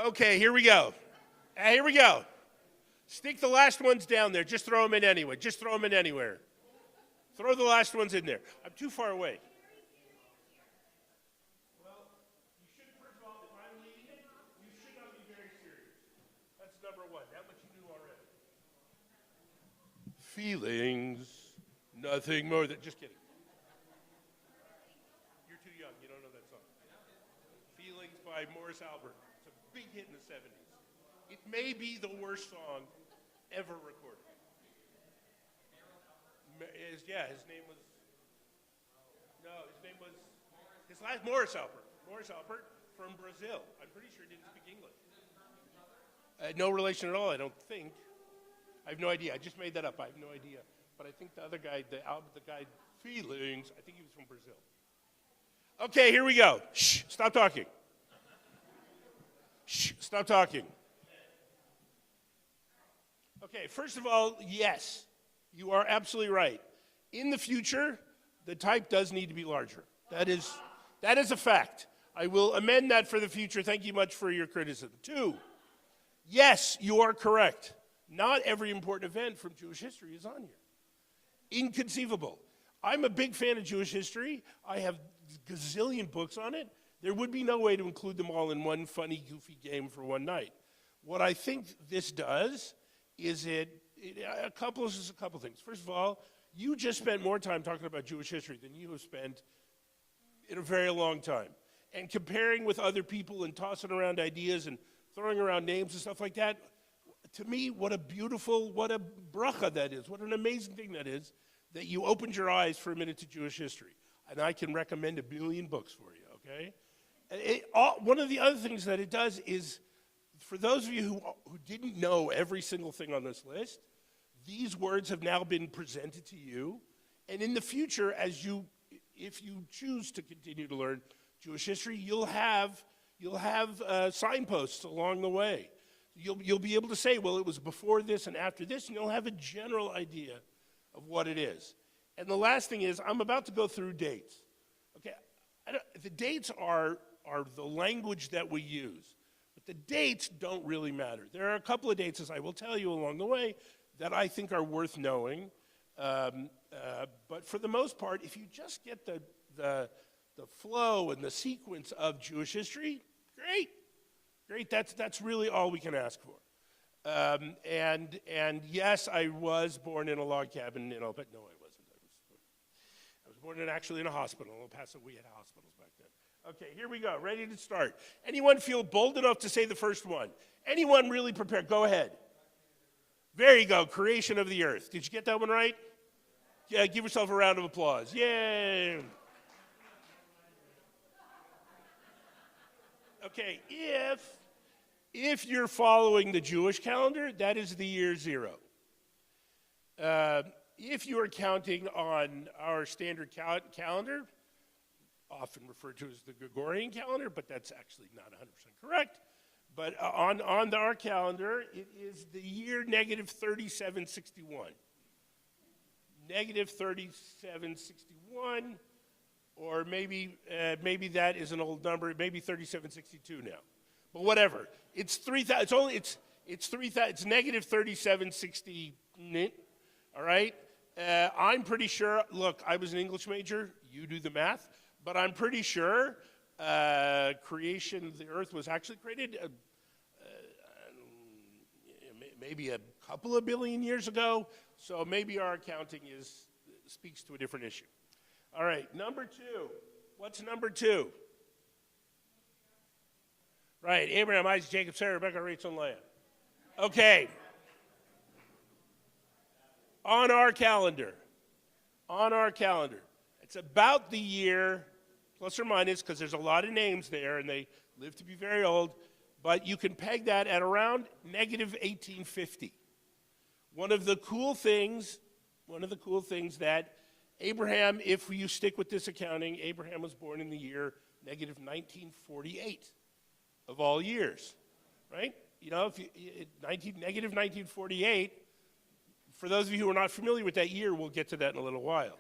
Okay, here we go. Here we go. Stick the last ones down there. Just throw them in anyway. Just throw them in anywhere. Throw the last ones in there. I'm too far away. Well, you should, first of all, if I'm leading it, you should not be very serious. That's number one. That much you knew already. Feelings, nothing more than, just kidding. You're too young. You don't know that song. Feelings by Morris Albert. It's a big hit in the 70s. It may be the worst song ever recorded. His name was, his last, Morris Albert. Morris Albert from Brazil. I'm pretty sure he didn't speak English. No relation at all, I don't think. I have no idea. I just made that up. I have no idea. But I think the other guy, the guy, Feelings, I think he was from Brazil. Okay, here we go. Shh, stop talking. Shh, stop talking. Okay, first of all, yes, you are absolutely right. In the future, the type does need to be larger. That is a fact. I will amend that for the future. Thank you much for your criticism. 2, yes, you are correct. Not every important event from Jewish history is on here. Inconceivable. I'm a big fan of Jewish history. I have a gazillion books on it. There would be no way to include them all in one funny, goofy game for one night. What I think this does is a couple things. First of all, you just spent more time talking about Jewish history than you have spent in a very long time. And comparing with other people and tossing around ideas and throwing around names and stuff like that, to me, what a bracha that is. What an amazing thing that is, that you opened your eyes for a minute to Jewish history. And I can recommend 1 billion books for you, okay? One of the other things that it does is, for those of you who didn't know every single thing on this list, these words have now been presented to you. And in the future, if you choose to continue to learn Jewish history, you'll have signposts along the way. You'll be able to say, well, it was before this and after this, and you'll have a general idea of what it is. And the last thing is, I'm about to go through dates. Okay, the dates are the language that we use. But the dates don't really matter. There are a couple of dates, as I will tell you along the way, that I think are worth knowing. But for the most part, if you just get the flow and the sequence of Jewish history, great. That's really all we can ask for. And yes, I was born in a log cabin in El Paso. No, I wasn't. I was born actually in a hospital in El Paso. We had hospitals back then. Okay, here we go. Ready to start. Anyone feel bold enough to say the first one? Anyone really prepared? Go ahead. There you go. Creation of the earth. Did you get that one right? Yeah, give yourself a round of applause. Yay. Okay, if you're following the Jewish calendar, that is the year 0. If you are counting on our standard calendar, often referred to as the Gregorian calendar, but that's actually not 100% correct. But on our calendar, it is the year negative 3761. Negative 3761, or maybe that is an old number. Maybe 3762 now, but whatever. It's 3,000. It's 3,000. It's negative 3760. All right. I'm pretty sure. Look, I was an English major. You do the math, but I'm pretty sure creation of the earth was actually created maybe a couple of billion years ago. So maybe our accounting speaks to a different issue. All right, number 2. What's number 2? Right, Abraham, Isaac, Jacob, Sarah, Rebecca, Rachel, and Leah. Okay. On our calendar, it's about the year, plus or minus, because there's a lot of names there, and they live to be very old, but you can peg that at around negative 1850. One of the cool things that Abraham, if you stick with this accounting, Abraham was born in the year negative 1948 of all years, right? You know, negative 1948, for those of you who are not familiar with that year, we'll get to that in a little while.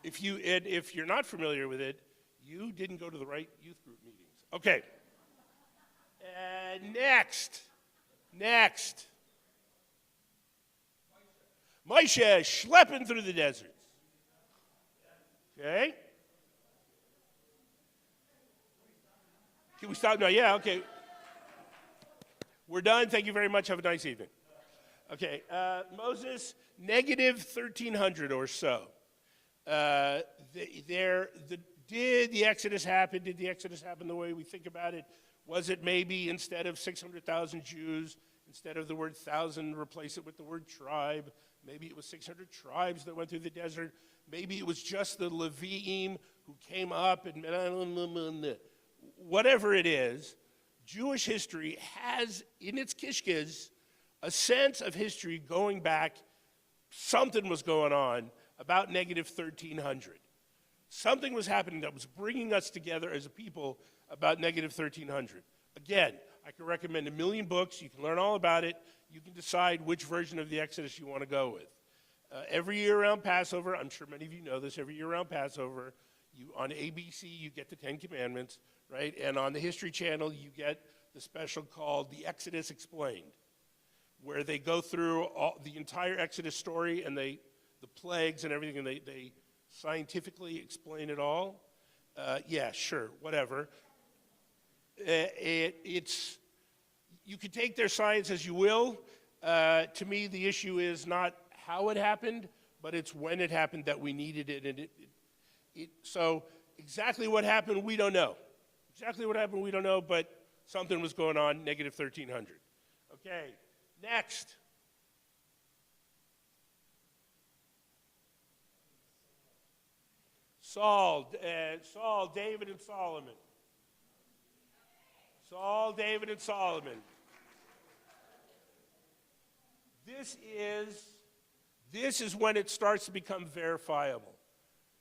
If you're not familiar with it, you didn't go to the right youth group meetings. Okay. Next. Moshe schlepping through the deserts. Okay? Can we stop? No, yeah, okay. We're done. Thank you very much. Have a nice evening. Okay, Moses, negative 1,300 or so. Did the Exodus happen? Did the Exodus happen the way we think about it? Was it maybe instead of 600,000 Jews, instead of the word 1,000, replace it with the word tribe? Maybe it was 600 tribes that went through the desert. Maybe it was just the Leviim who came up and whatever it is, Jewish history has in its kishkes a sense of history going back. Something was going on about negative 1,300. Something was happening that was bringing us together as a people about negative 1,300. Again, I can recommend 1,000,000 books. You can learn all about it. You can decide which version of the Exodus you want to go with. Every year around Passover, I'm sure many of you know this, every year around Passover, on ABC, you get the 10 Commandments, right? And on the History Channel, you get the special called The Exodus Explained, where they go through the entire Exodus story and the plagues and everything, and they scientifically explain it all. Yeah, sure, whatever. You can take their science as you will. To me, the issue is not how it happened, but it's when it happened that we needed it. And so exactly what happened, we don't know. Exactly what happened, we don't know, but something was going on, negative 1,300. Okay, next. Saul, David, and Solomon. Saul, David, and Solomon. This is when it starts to become verifiable.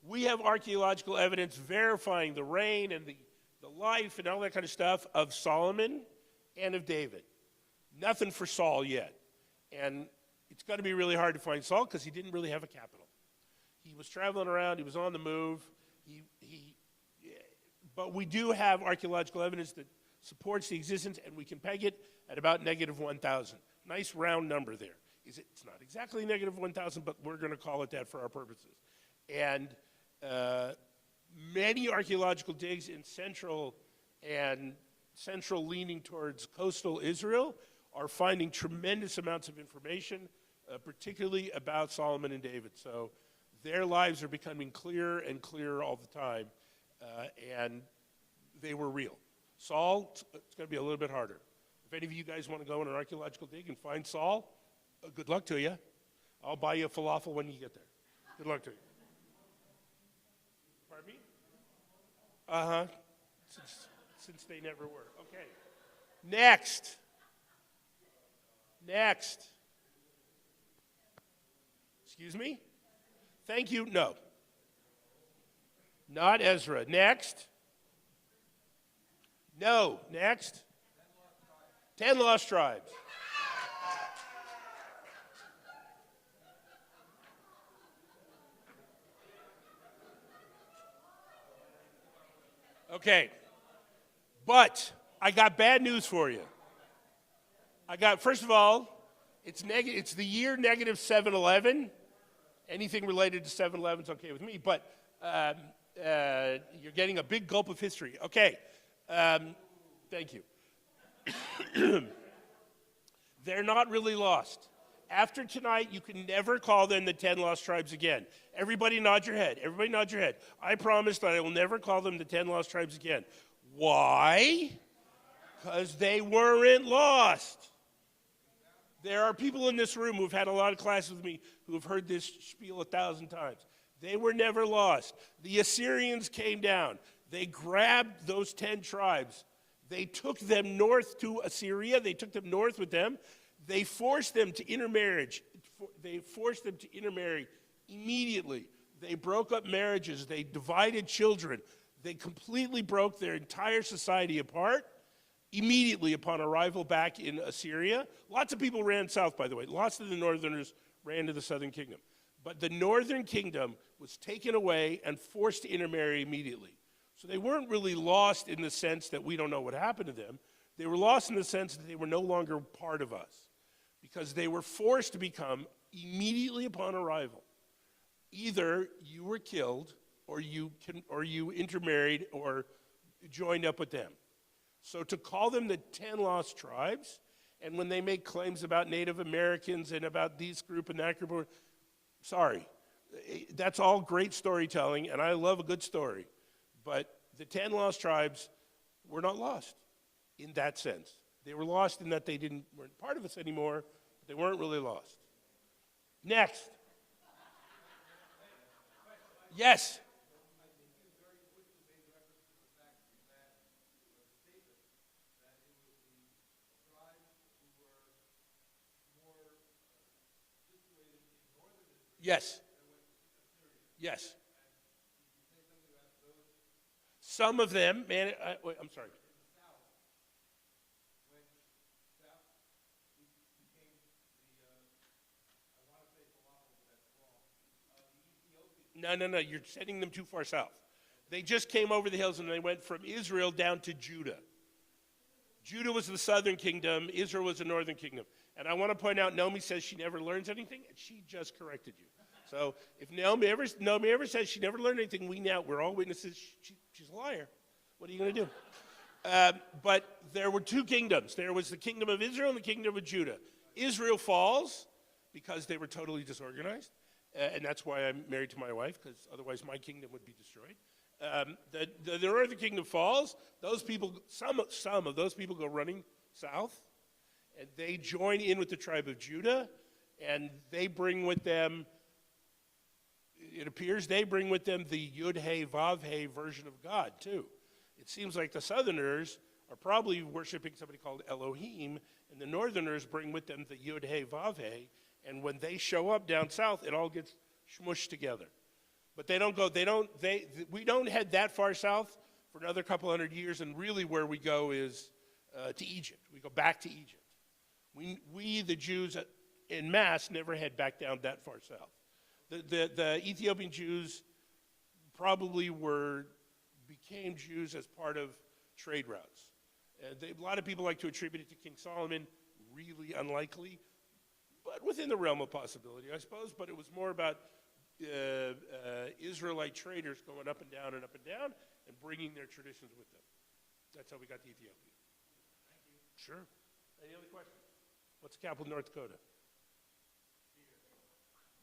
We have archaeological evidence verifying the reign and the life and all that kind of stuff of Solomon and of David. Nothing for Saul yet. And it's going to be really hard to find Saul because he didn't really have a capital. He was traveling around. He was on the move. But we do have archaeological evidence that supports the existence, and we can peg it at about negative 1,000. Nice round number there. It's not exactly negative 1,000, but we're going to call it that for our purposes. And many archaeological digs in central leaning towards coastal Israel are finding tremendous amounts of information, particularly about Solomon and David. So their lives are becoming clearer and clearer all the time, and they were real. Saul, it's going to be a little bit harder. If any of you guys want to go on an archaeological dig and find Saul, good luck to you. I'll buy you a falafel when you get there. Good luck to you. Pardon me? Uh-huh. Since they never were. Okay. Next. Excuse me? Thank you. No. Not Ezra. Next. No. Next. 10 lost tribes. Okay. But I got bad news for you. First of all, it's the year negative 711. Anything related to 711 is okay with me, but you're getting a big gulp of history. Okay. Thank you. They're not really lost. After tonight, you can never call them the 10 lost tribes again. Everybody nod your head. Everybody nod your head. I promise that I will never call them the 10 lost tribes again. Why? Because they weren't lost. There are people in this room who've had a lot of classes with me who have heard this spiel 1,000 times. They were never lost. The Assyrians came down. They grabbed those 10 tribes. They took them north to Assyria. They took them north with them. They forced them to intermarriage. They forced them to intermarry immediately. They broke up marriages. They divided children. They completely broke their entire society apart immediately upon arrival back in Assyria. Lots of people ran south, by the way. Lots of the northerners ran to the southern kingdom. But the northern kingdom was taken away and forced to intermarry immediately. So they weren't really lost in the sense that we don't know what happened to them. They were lost in the sense that they were no longer part of us because they were forced to become, immediately upon arrival, either you were killed or you intermarried or joined up with them. So to call them the 10 lost tribes, and when they make claims about Native Americans and about this group and that group, sorry, that's all great storytelling, and I love a good story. But the 10 lost tribes were not lost in that sense. They were lost in that they weren't part of us anymore, but they weren't really lost. Next. Yes. Yes. Yes. Some of them, man, wait, I'm sorry. No, you're sending them too far south. They just came over the hills and they went from Israel down to Judah. Judah was the southern kingdom, Israel was the northern kingdom. And I want to point out, Naomi says she never learns anything, and she just corrected you. So if Naomi ever says she never learned anything, we're all witnesses, she's a liar. What are you going to do? But there were two kingdoms. There was the kingdom of Israel and the kingdom of Judah. Israel falls because they were totally disorganized. And that's why I'm married to my wife, because otherwise my kingdom would be destroyed. The northern kingdom falls. Those people, some of those people go running south, and they join in with the tribe of Judah, and they bring with them, it appears they bring with them the Yud-He, Vav-He version of God, too. It seems like the southerners are probably worshiping somebody called Elohim, and the northerners bring with them the Yud-He, Vav-He, and when they show up down south, it all gets smushed together. But we don't head that far south for another couple hundred years, and really where we go is to Egypt. We go back to Egypt. We the Jews, en masse, never head back down that far south. The Ethiopian Jews probably became Jews as part of trade routes. A lot of people like to attribute it to King Solomon, really unlikely, but within the realm of possibility, I suppose. But it was more about Israelite traders going up and down and bringing their traditions with them. That's how we got to Ethiopia. Thank you. Sure. Any other questions? What's the capital of North Dakota?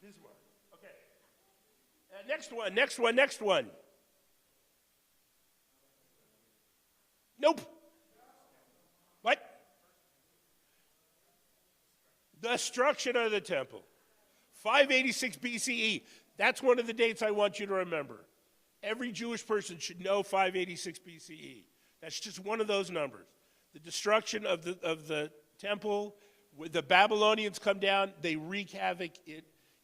Bismarck. Okay. Next one. Nope. What? Destruction of the temple. 586 BCE. That's one of the dates I want you to remember. Every Jewish person should know 586 BCE. That's just one of those numbers. The destruction of the temple. The Babylonians come down. They wreak havoc.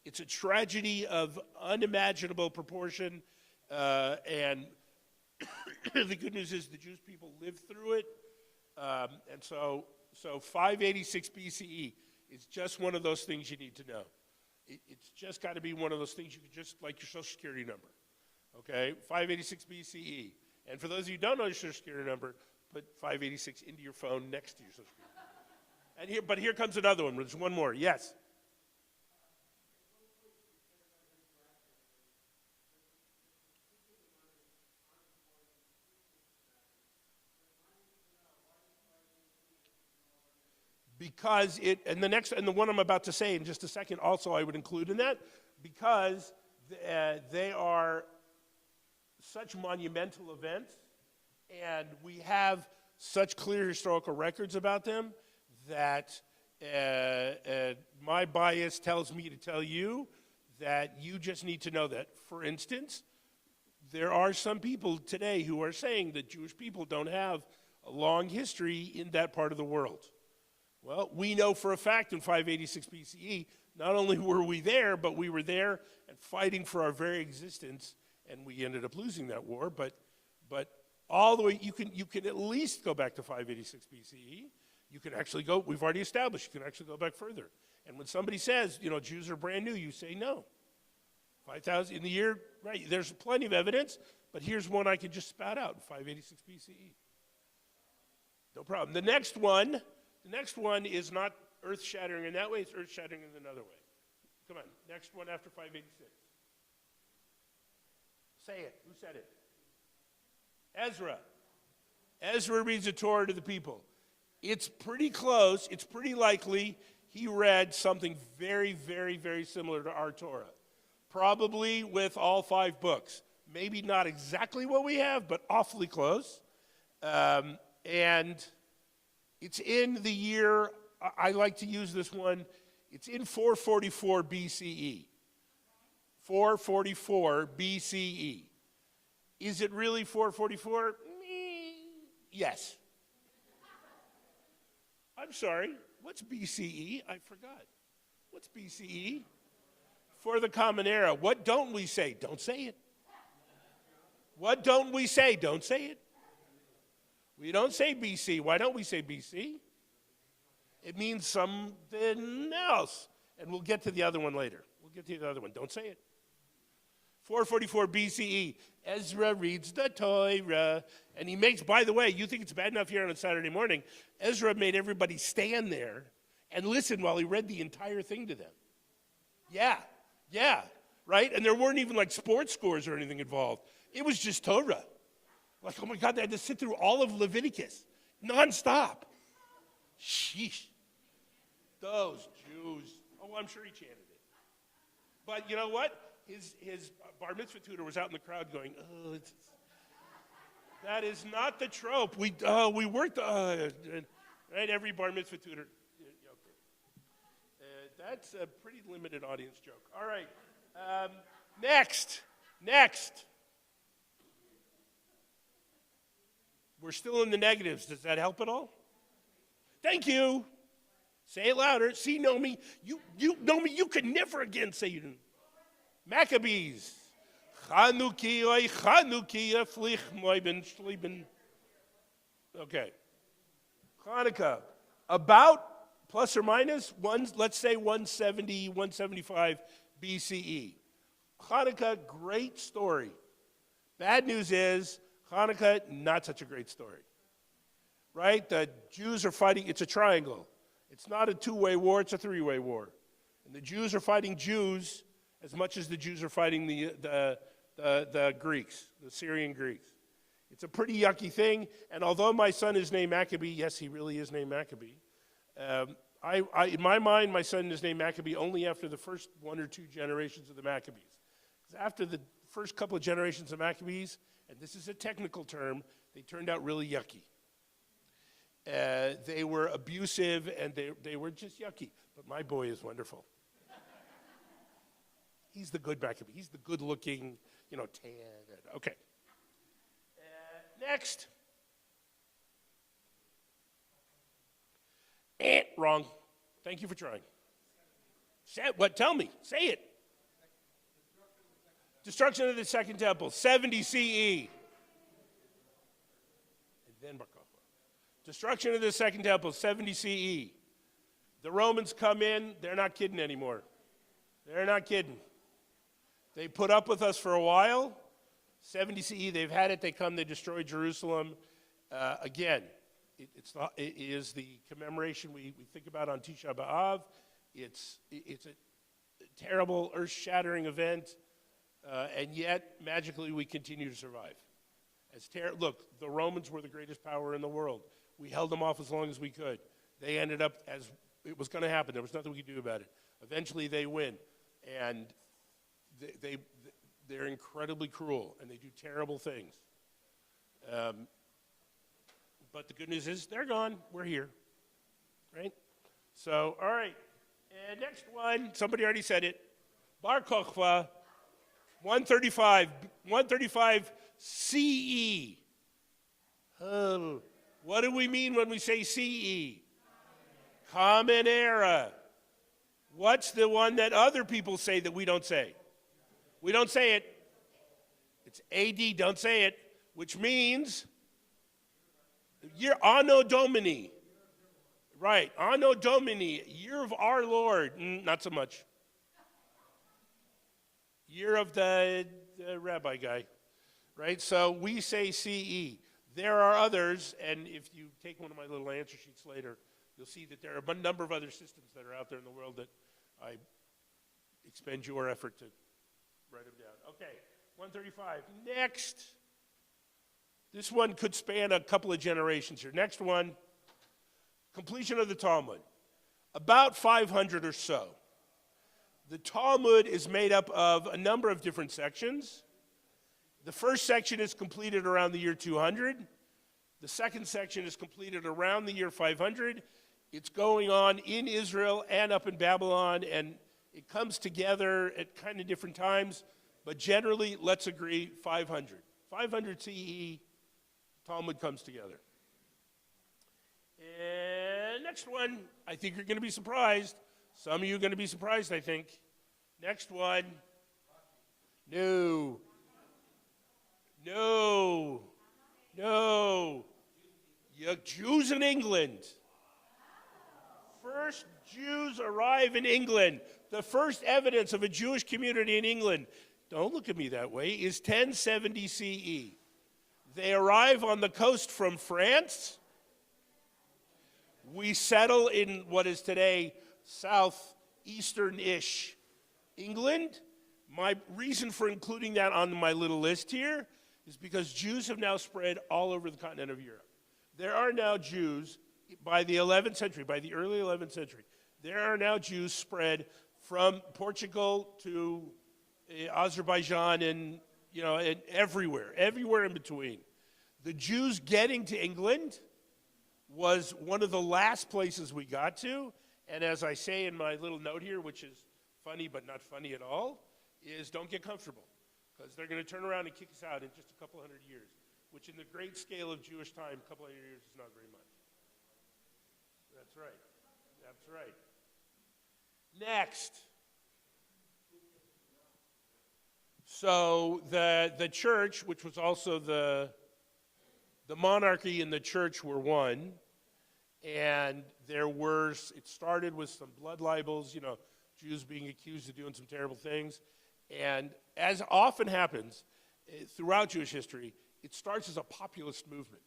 It's a tragedy of unimaginable proportion. And the good news is the Jewish people lived through it. And so 586 BCE is just one of those things you need to know. It's just got to be one of those things you can just, like your Social Security number. Okay, 586 BCE. And for those of you who don't know your Social Security number, put 586 into your phone next to your Social Security. But here comes another one. There's one more. Yes? Because and the one I'm about to say in just a second also I would include in that, because they are such monumental events and we have such clear historical records about them that my bias tells me to tell you that you just need to know that. For instance, there are some people today who are saying that Jewish people don't have a long history in that part of the world. Well, we know for a fact in 586 BCE, not only were we there, but we were there and fighting for our very existence, and we ended up losing that war. But all the way, you can at least go back to 586 BCE. You can actually go, we've already established, you can actually go back further. And when somebody says, Jews are brand new, you say no. 5,000 in the year, right, there's plenty of evidence, but here's one I can just spout out, 586 BCE. No problem. The next one is not earth-shattering in that way, it's earth-shattering in another way. Come on, next one after 586. Say it. Who said it? Ezra. Ezra reads the Torah to the people. It's pretty close. It's pretty likely he read something very, very, very similar to our Torah. Probably with all 5 books. Maybe not exactly what we have, but awfully close. And it's in the year, I like to use this one, it's in 444 BCE. 444 BCE. Is it really 444? Yes. I'm sorry. What's BCE? I forgot. What's BCE? For the Common Era. What don't we say? Don't say it. What don't we say? Don't say it. We don't say BC. Why don't we say BC? It means something else. And we'll get to the other one later. We'll get to the other one. Don't say it. 444 BCE. Ezra reads the Torah. And he makes, by the way, you think it's bad enough here on a Saturday morning, Ezra made everybody stand there and listen while he read the entire thing to them. Yeah, right? And there weren't even like sports scores or anything involved. It was just Torah. Like, oh my God, they had to sit through all of Leviticus, nonstop. Sheesh. Those Jews. Oh, I'm sure he chanted it. But you know what? His bar mitzvah tutor was out in the crowd going, oh, that is not the trope. We worked, right? Every bar mitzvah tutor. Okay. That's a pretty limited audience joke. All right. Next. We're still in the negatives. Does that help at all? Thank you. Say it louder. See, Nomi. You know me. You could never again say you didn't. Maccabees. Chanukiah, flich moiben schlieben. Okay. Hanukkah. About, plus or minus, let's say 170, 175 BCE. Hanukkah, great story. Bad news is, Hanukkah, not such a great story. Right? The Jews are fighting, it's a triangle. It's not a two-way war, it's a three-way war. And the Jews are fighting Jews as much as the Jews are fighting the Greeks, the Syrian Greeks. It's a pretty yucky thing, and although my son is named Maccabee, yes, he really is named Maccabee, in my mind, my son is named Maccabee only after the first 1 or 2 generations of the Maccabees. Because after the first couple of generations of Maccabees, and this is a technical term, they turned out really yucky. They were abusive, and they were just yucky. But my boy is wonderful. He's the good Maccabee. He's the good-looking, tan. Okay. Next. Wrong. Thank you for trying. What? Tell me. Say it. Destruction of the Second Temple, 70 CE. And then Bar Kokhba. Destruction of the Second Temple, 70 CE. The Romans come in. They're not kidding anymore. They're not kidding. They put up with us for a while. 70 CE, they've had it. They come, they destroy Jerusalem. Again, it is the commemoration we think about on Tisha B'Av. It's a terrible, earth-shattering event, and yet, magically, we continue to survive. Look, the Romans were the greatest power in the world. We held them off as long as we could. They ended up, as it was going to happen. There was nothing we could do about it. Eventually, they win, and they're incredibly cruel, and they do terrible things. But the good news is they're gone. We're here, right? So, all right. And next one, somebody already said it. Bar Kokhba, 135 CE. Oh, what do we mean when we say CE? Common Era. What's the one that other people say that we don't say? We don't say it. It's AD, don't say it, which means year Anno Domini. Right, Anno Domini, year of our Lord. Not so much. Year of the rabbi guy. Right, so we say CE. There are others, and if you take one of my little answer sheets later, you'll see that there are a number of other systems that are out there in the world that I expend your effort to write them down. Okay, 135. Next. This one could span a couple of generations here. Next one, completion of the Talmud. About 500 or so. The Talmud is made up of a number of different sections. The first section is completed around the year 200. The second section is completed around the year 500. It's going on in Israel and up in Babylon, and it comes together at kind of different times, but generally, let's agree, 500. 500 CE, Talmud comes together. And next one, I think you're going to be surprised. Some of you are going to be surprised, I think. Next one. No. No. No. You Jews in England. First Jews arrive in England. The first evidence of a Jewish community in England, don't look at me that way, is 1070 CE. They arrive on the coast from France. We settle in what is today southeastern-ish England. My reason for including that on my little list here is because Jews have now spread all over the continent of Europe. There are now Jews, by the 11th century, by the early 11th century, there are now Jews spread from Portugal to Azerbaijan and, and everywhere in between. The Jews getting to England was one of the last places we got to, and as I say in my little note here, which is funny but not funny at all, is don't get comfortable, because they're going to turn around and kick us out in just a couple hundred years, which in the great scale of Jewish time, a couple hundred years is not very much. That's right. That's right. Next. So the church, which was also the monarchy and the church were one, and it started with some blood libels, Jews being accused of doing some terrible things, and as often happens throughout Jewish history, it starts as a populist movement.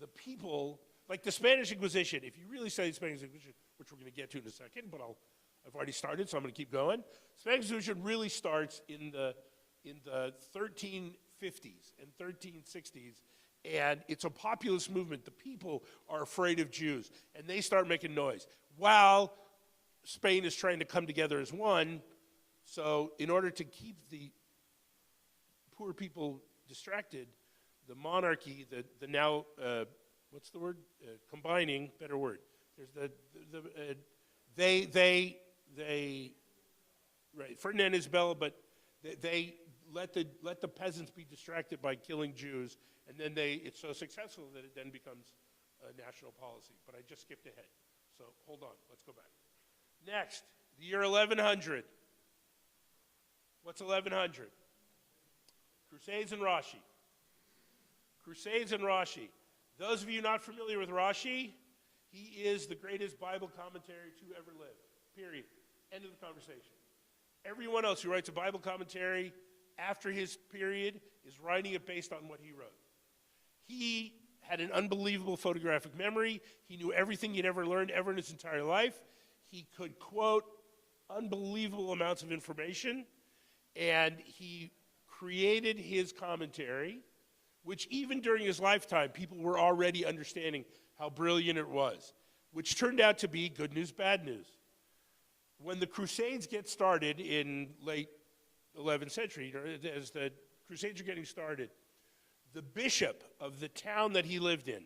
The people, like the Spanish Inquisition, if you really study the Spanish Inquisition, which we're going to get to in a second, but I've already started, so I'm going to keep going. Spanish Inquisition really starts in the 1350s and 1360s, and it's a populist movement. The people are afraid of Jews, and they start making noise. While Spain is trying to come together as one, so in order to keep the poor people distracted, the monarchy, the now, what's the word? Combining, better word. There's right, Ferdinand and Isabella, but they let the peasants be distracted by killing Jews, and then it's so successful that it then becomes a national policy. But I just skipped ahead, so hold on, let's go back. Next, the year 1100. What's 1100? Crusades and Rashi. Crusades and Rashi. Those of you not familiar with Rashi, he is the greatest Bible commentary to ever live, period. End of the conversation. Everyone else who writes a Bible commentary after his period is writing it based on what he wrote. He had an unbelievable photographic memory. He knew everything he'd ever learned ever in his entire life. He could quote unbelievable amounts of information, and he created his commentary, which even during his lifetime, people were already understanding how brilliant it was, which turned out to be good news, bad news. When the Crusades get started in late 11th century, as the Crusades are getting started, the bishop of the town that he lived in,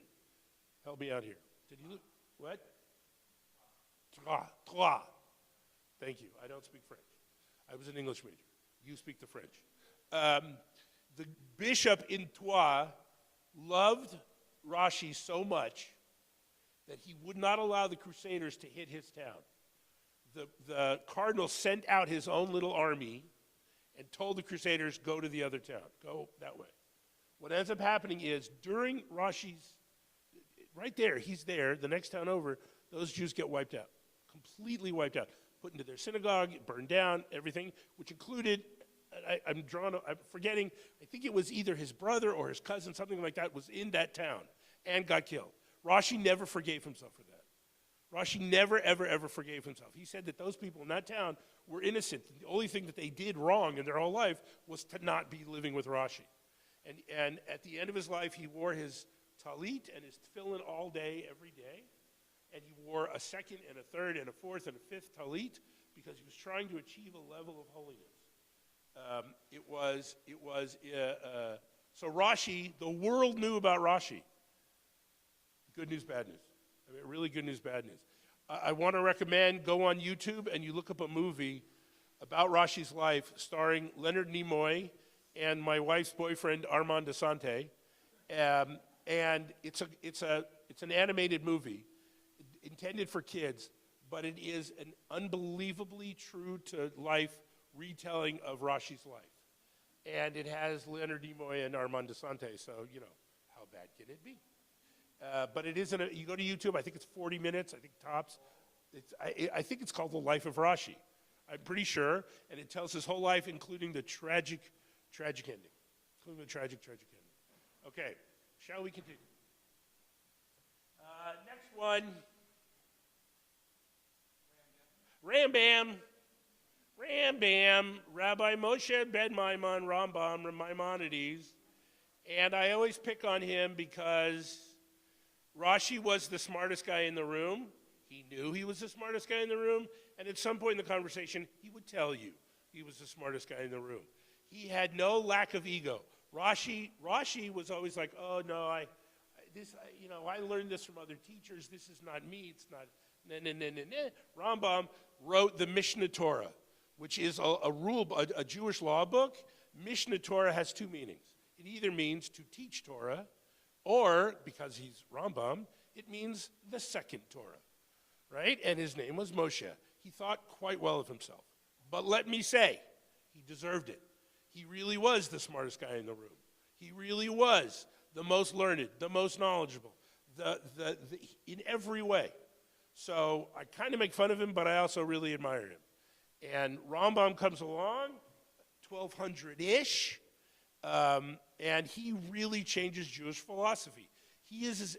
help me out here. Did he live? What? Troyes. Thank you. I don't speak French. I was an English major. You speak the French. The bishop in Troyes loved Rashi so much that he would not allow the Crusaders to hit his town. The cardinal sent out his own little army and told the Crusaders, go to the other town, go that way. What ends up happening is during Rashi's, right there, he's there, the next town over, those Jews get wiped out, completely wiped out, put into their synagogue, burned down, everything, which included, I'm forgetting, I think it was either his brother or his cousin, something like that, was in that town and got killed. Rashi never forgave himself for that. Rashi never, ever, ever forgave himself. He said that those people in that town were innocent. The only thing that they did wrong in their whole life was to not be living with Rashi. And at the end of his life, he wore his talit and his tefillin all day, every day. And he wore a second and a third and a fourth and a fifth talit because he was trying to achieve a level of holiness. So Rashi, the world knew about Rashi. Good news, bad news. I mean, really good news, bad news. I want to recommend, go on YouTube and you look up a movie about Rashi's life starring Leonard Nimoy and my wife's boyfriend, Armand Desante. And it's an animated movie intended for kids, but it is an unbelievably true to life retelling of Rashi's life. And it has Leonard Nimoy and Armand Desante, so, you know, how bad can it be? But it isn't, you go to YouTube, I think it's 40 minutes, I think tops. I think it's called The Life of Rashi. I'm pretty sure. And it tells his whole life, including the tragic ending. Including the tragic ending. Okay, shall we continue? Next one. Rambam, Rabbi Moshe ben Maimon, Rambam, Maimonides. And I always pick on him because Rashi was the smartest guy in the room. He knew he was the smartest guy in the room. And at some point in the conversation, he would tell you he was the smartest guy in the room. He had no lack of ego. Rashi was always like, oh, no, I learned this from other teachers. This is not me. It's not, Rambam wrote the Mishnah Torah, which is a Jewish law book. Mishnah Torah has two meanings. It either means to teach Torah, or, because he's Rambam, it means the second Torah, right? And his name was Moshe. He thought quite well of himself. But let me say, he deserved it. He really was the smartest guy in the room. He really was the most learned, the most knowledgeable, in every way. So I kind of make fun of him, but I also really admire him. And Rambam comes along, 1200-ish, and he really changes Jewish philosophy. He is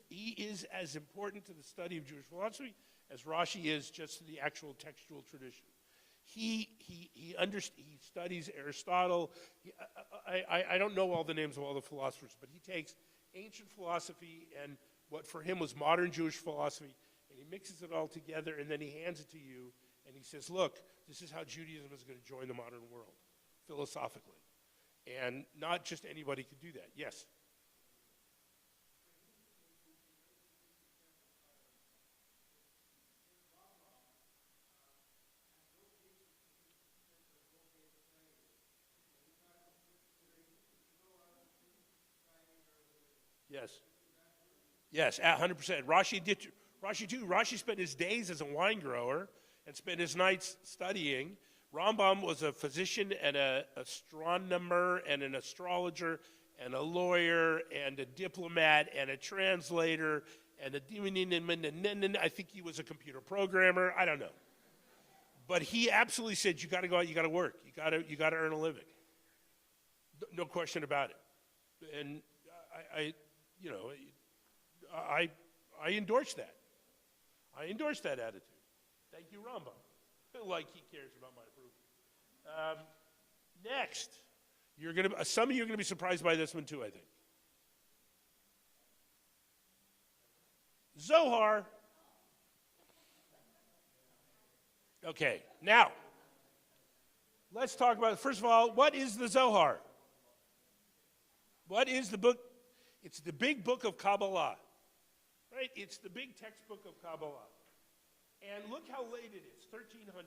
as important to the study of Jewish philosophy as Rashi is just to the actual textual tradition. He studies Aristotle. I don't know all the names of all the philosophers, but he takes ancient philosophy and what for him was modern Jewish philosophy, and he mixes it all together, and then he hands it to you, and he says, look, this is how Judaism is going to join the modern world, philosophically. And not just anybody could do that. Yes? Yes, 100%. Rashi too. Rashi spent his days as a wine grower and spent his nights studying. Rambam was a physician and an astronomer and an astrologer and a lawyer and a diplomat and a translator and I think he was a computer programmer. I don't know. But he absolutely said, you got to go out, you got to work. You got to earn a living. No question about it. And I endorse that. I endorse that attitude. Thank you, Rambam. Like he cares about my approval. Next, some of you are going to be surprised by this one too, I think. Zohar. Okay, now, let's talk about, first of all, what is the Zohar? What is the book? It's the big book of Kabbalah, right? It's the big textbook of Kabbalah. And look how late it is, 1300.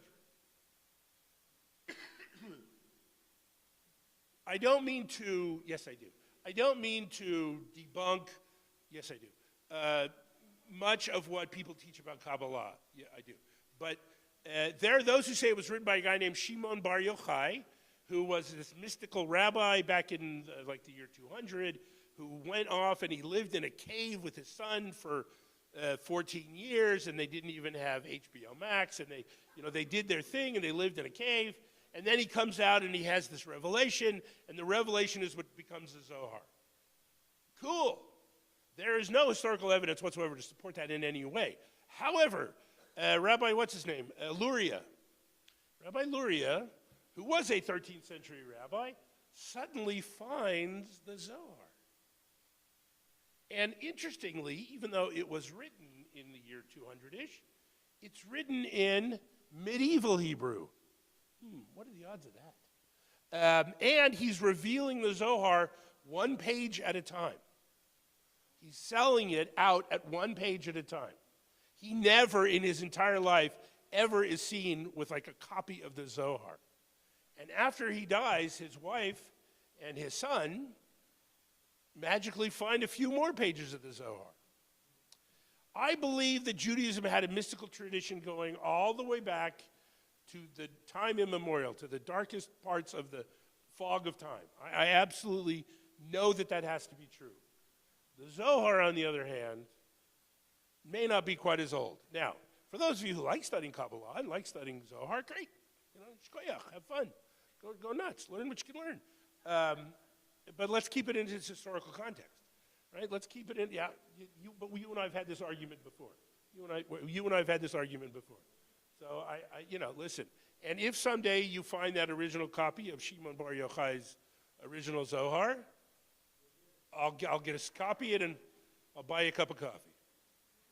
I don't mean to, yes I do. I don't mean to debunk, yes I do, much of what people teach about Kabbalah. Yeah, I do. But there are those who say it was written by a guy named Shimon Bar Yochai, who was this mystical rabbi back in the year 200, who went off and he lived in a cave with his son for 14 years, and they didn't even have HBO Max, and they did their thing, and they lived in a cave, and then he comes out and he has this revelation, and the revelation is what becomes the Zohar. Cool. There is no historical evidence whatsoever to support that in any way. However, Rabbi, what's his name? Luria. Rabbi Luria, who was a 13th century rabbi, suddenly finds the Zohar. And interestingly, even though it was written in the year 200-ish, it's written in medieval Hebrew. What are the odds of that? And he's revealing the Zohar one page at a time. He's selling it out at one page at a time. He never in his entire life ever is seen with like a copy of the Zohar. And after he dies, his wife and his son magically find a few more pages of the Zohar. I believe that Judaism had a mystical tradition going all the way back to the time immemorial, to the darkest parts of the fog of time. I absolutely know that that has to be true. The Zohar, on the other hand, may not be quite as old. Now, for those of you who like studying Kabbalah and like studying Zohar, great. Shkoyach, have fun. Go nuts. Learn what you can learn. But let's keep it in its historical context, right? Let's keep it in, but you and I have had this argument before. You and I have had this argument before. So listen. And if someday you find that original copy of Shimon Bar Yochai's original Zohar, I'll get a copy of it and I'll buy you a cup of coffee.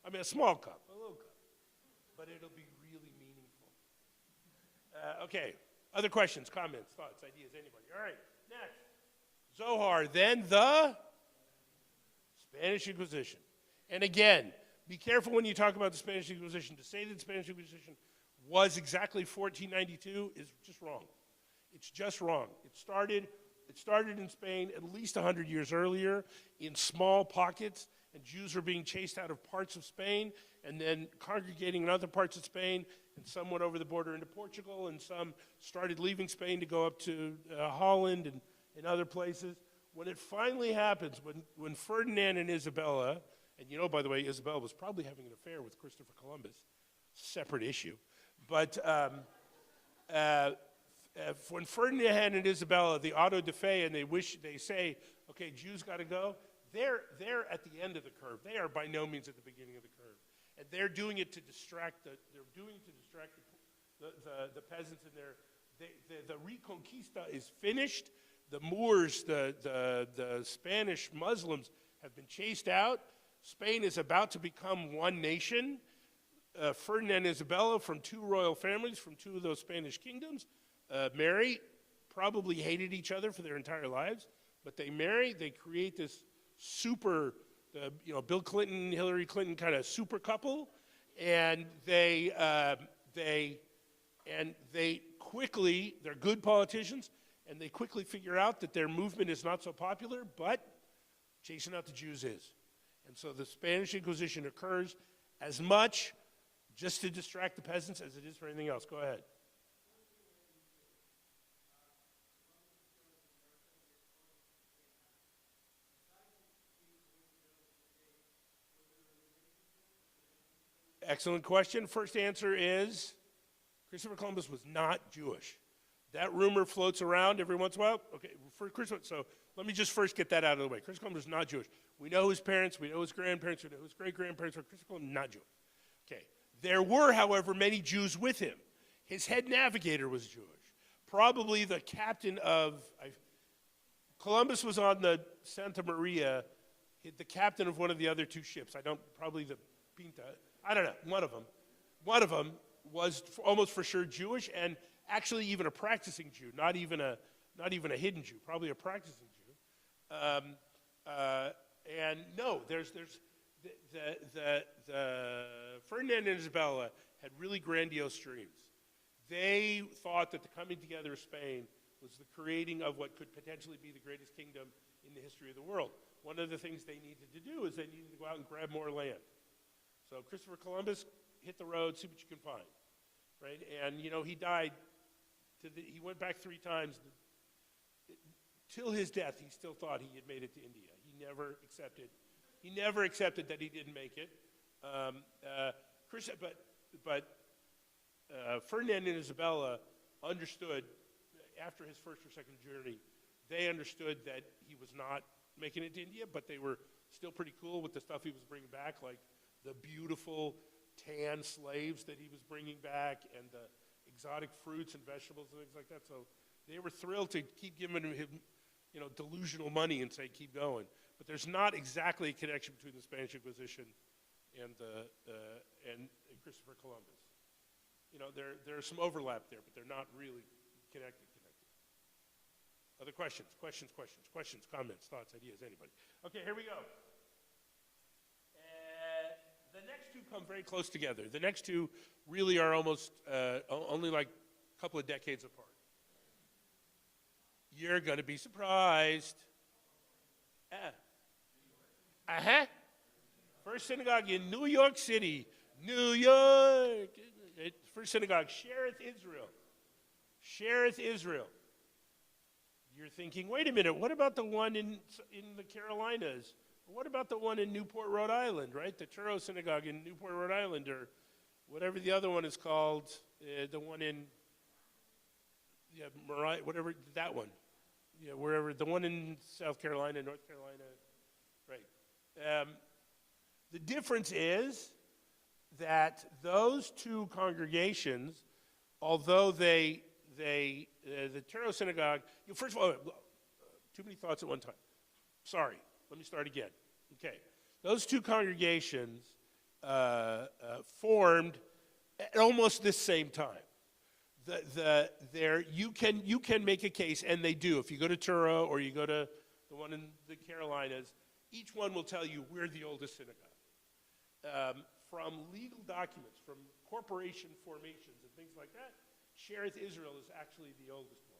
I mean, a small cup, a little cup. But it'll be really meaningful. Okay. Other questions, comments, thoughts, ideas, anybody? All right. Next. Zohar, then the Spanish Inquisition. And again, be careful when you talk about the Spanish Inquisition. To say that the Spanish Inquisition was exactly 1492 is just wrong. It's just wrong. It started in Spain at least 100 years earlier in small pockets, and Jews were being chased out of parts of Spain and then congregating in other parts of Spain, and some went over the border into Portugal, and some started leaving Spain to go up to Holland and other places. When it finally happens, when Ferdinand and Isabella, and by the way, Isabella was probably having an affair with Christopher Columbus, separate issue, but when Ferdinand and Isabella, the auto de fe, and they say, okay, Jews got to go, they're at the end of the curve. They are by no means at the beginning of the curve. And they're doing it to distract the peasants in there. The Reconquista is finished. The Moors, the Spanish Muslims have been chased out. Spain is about to become one nation. Ferdinand and Isabella, from two royal families, from two of those Spanish kingdoms, marry, probably hated each other for their entire lives, but they marry, they create this super, Bill Clinton, Hillary Clinton kind of super couple, and they quickly, they're good politicians, and they quickly figure out that their movement is not so popular, but chasing out the Jews is. And so the Spanish Inquisition occurs as much just to distract the peasants as it is for anything else. Go ahead. Excellent question. First answer is Christopher Columbus was not Jewish. That rumor floats around every once in a while. Okay, so let me just first get that out of the way. Christopher Columbus was not Jewish. We know his parents, we know his grandparents, we know his great-grandparents, but Christopher Columbus not Jewish. Okay. There were, however, many Jews with him. His head navigator was Jewish. Probably the captain of, Columbus was on the Santa Maria, the captain of one of the other two ships. Probably the Pinta. I don't know, one of them. One of them was almost for sure Jewish, and actually even a practicing Jew, not even a hidden Jew, probably a practicing Jew. And no, there's Ferdinand and Isabella had really grandiose dreams. They thought that the coming together of Spain was the creating of what could potentially be the greatest kingdom in the history of the world. One of the things they needed to do is they needed to go out and grab more land. So Christopher Columbus hit the road, see what you can find, right? And he died. He went back 3 times. Till his death, he still thought he had made it to India. He never accepted that he didn't make it. Ferdinand and Isabella understood after his first or second journey. They understood that he was not making it to India, but they were still pretty cool with the stuff he was bringing back, like the beautiful tan slaves that he was bringing back and the exotic fruits and vegetables and things like that. So they were thrilled to keep giving him, delusional money and say, keep going. But there's not exactly a connection between the Spanish Inquisition and Christopher Columbus. There's some overlap there, but they're not really connected. Other questions, comments, thoughts, ideas, anybody? Okay, here we go. The next two come very close together. The next two really are almost only like a couple of decades apart. You're going to be surprised. First synagogue in New York City. New York. First synagogue, Shereth, Israel. You're thinking, wait a minute, what about the one in the Carolinas? What about the one in Newport, Rhode Island, right? The Truro Synagogue in Newport, Rhode Island, or whatever the other one is called, the one in, whatever, that one. Yeah, wherever, the one in South Carolina, North Carolina, right. The difference is that those two congregations, although the Truro Synagogue, first of all, too many thoughts at one time. Sorry, let me start again. Okay, those two congregations formed at almost the same time. You can make a case, and they do. If you go to Truro or you go to the one in the Carolinas, each one will tell you we're the oldest synagogue. From legal documents, from corporation formations and things like that, Shereth Israel is actually the oldest one.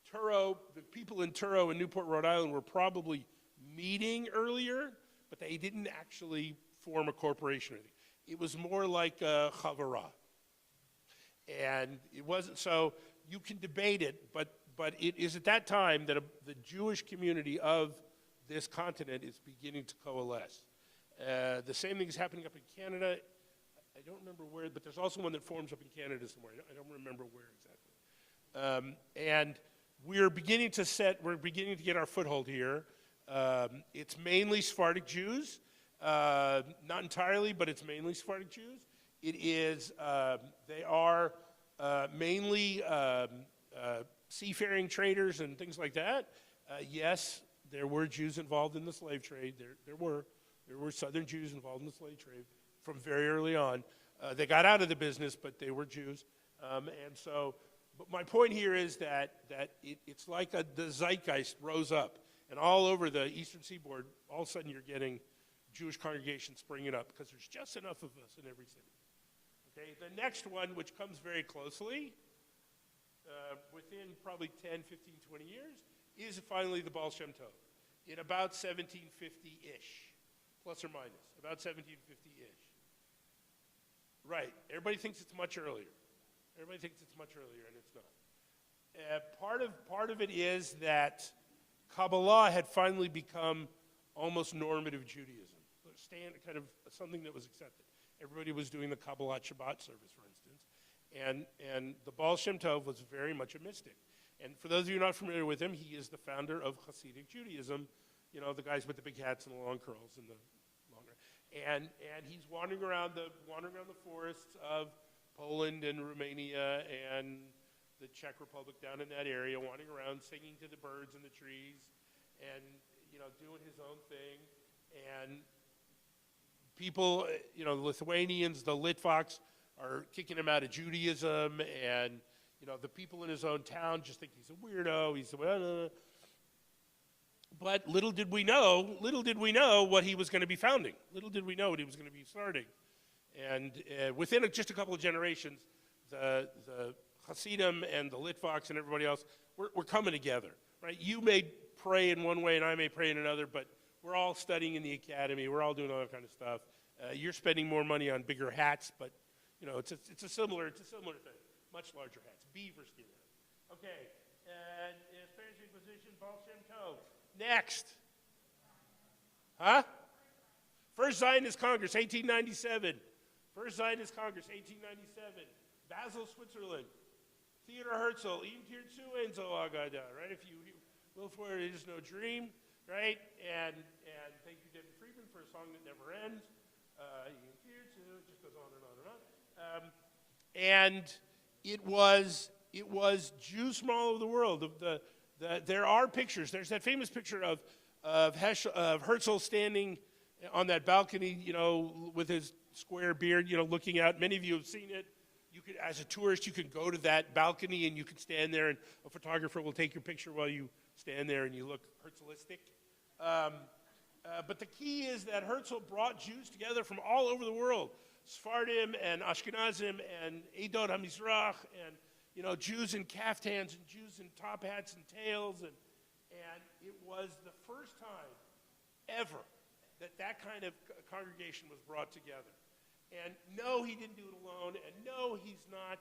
Truro, the people in Truro and Newport, Rhode Island were probably meeting earlier, but they didn't actually form a corporation or anything. It was more like a chavara. And it wasn't, so you can debate it, but it is at that time that the Jewish community of this continent is beginning to coalesce. The same thing is happening up in Canada. I don't remember where, but there's also one that forms up in Canada somewhere. I don't remember where exactly. And we're beginning to get our foothold here. It's mainly Sephardic Jews, not entirely, but it's mainly Sephardic Jews. It is, they are mainly seafaring traders and things like that. Yes, there were Jews involved in the slave trade. There were Southern Jews involved in the slave trade from very early on. They got out of the business, but they were Jews. But my point here is that it's like the zeitgeist rose up. And all over the eastern seaboard, all of a sudden you're getting Jewish congregations springing up because there's just enough of us in every city. Okay, the next one, which comes very closely, within probably 10, 15, 20 years, is finally the Baal Shem Tov in about 1750-ish, plus or minus, about 1750-ish. Right, everybody thinks it's much earlier. Everybody thinks it's much earlier, and it's not. Part of it is that Kabbalah had finally become almost normative Judaism, kind of something that was accepted. Everybody was doing the Kabbalah Shabbat service, for instance, and the Baal Shem Tov was very much a mystic. And for those of you not familiar with him, he is the founder of Hasidic Judaism, the guys with the big hats and the long curls and the longer. And he's wandering around the forests of Poland and Romania and the Czech Republic down in that area, wandering around, singing to the birds and the trees, and doing his own thing. And people, the Lithuanians, the Litvaks, are kicking him out of Judaism, and the people in his own town just think he's a weirdo. But little did we know what he was going to be founding. Little did we know what he was going to be starting. And within just a couple of generations, the Hasidim and the Litvaks and everybody else, we're coming together, right? You may pray in one way and I may pray in another, but we're all studying in the academy. We're all doing all that kind of stuff. You're spending more money on bigger hats, but it's a similar thing. Much larger hats. Beaver stealing. Okay. Spanish Inquisition, Baal Shem Tov. Next. Huh? First Zionist Congress, 1897. First Zionist Congress, 1897. Basel, Switzerland. Theodor Herzl, Ihm Tirtzu Ein Zo Agada, right? If you will for it is no dream, right? And thank you, David Friedman, for a song that never ends. Ihm Tirtzu, just list goes on and on and on. And it was Jews from all over the world. There are pictures. There's that famous picture of Herzl standing on that balcony, with his square beard, looking out. Many of you have seen it. You could, as a tourist, you can go to that balcony and you can stand there, and a photographer will take your picture while you stand there and you look Herzlistic. But the key is that Herzl brought Jews together from all over the world, Sephardim and Ashkenazim and Edot HaMizrach, and Jews in kaftans and Jews in top hats and tails, and it was the first time ever that kind of congregation was brought together. And no, he didn't do it alone, and no, he's not.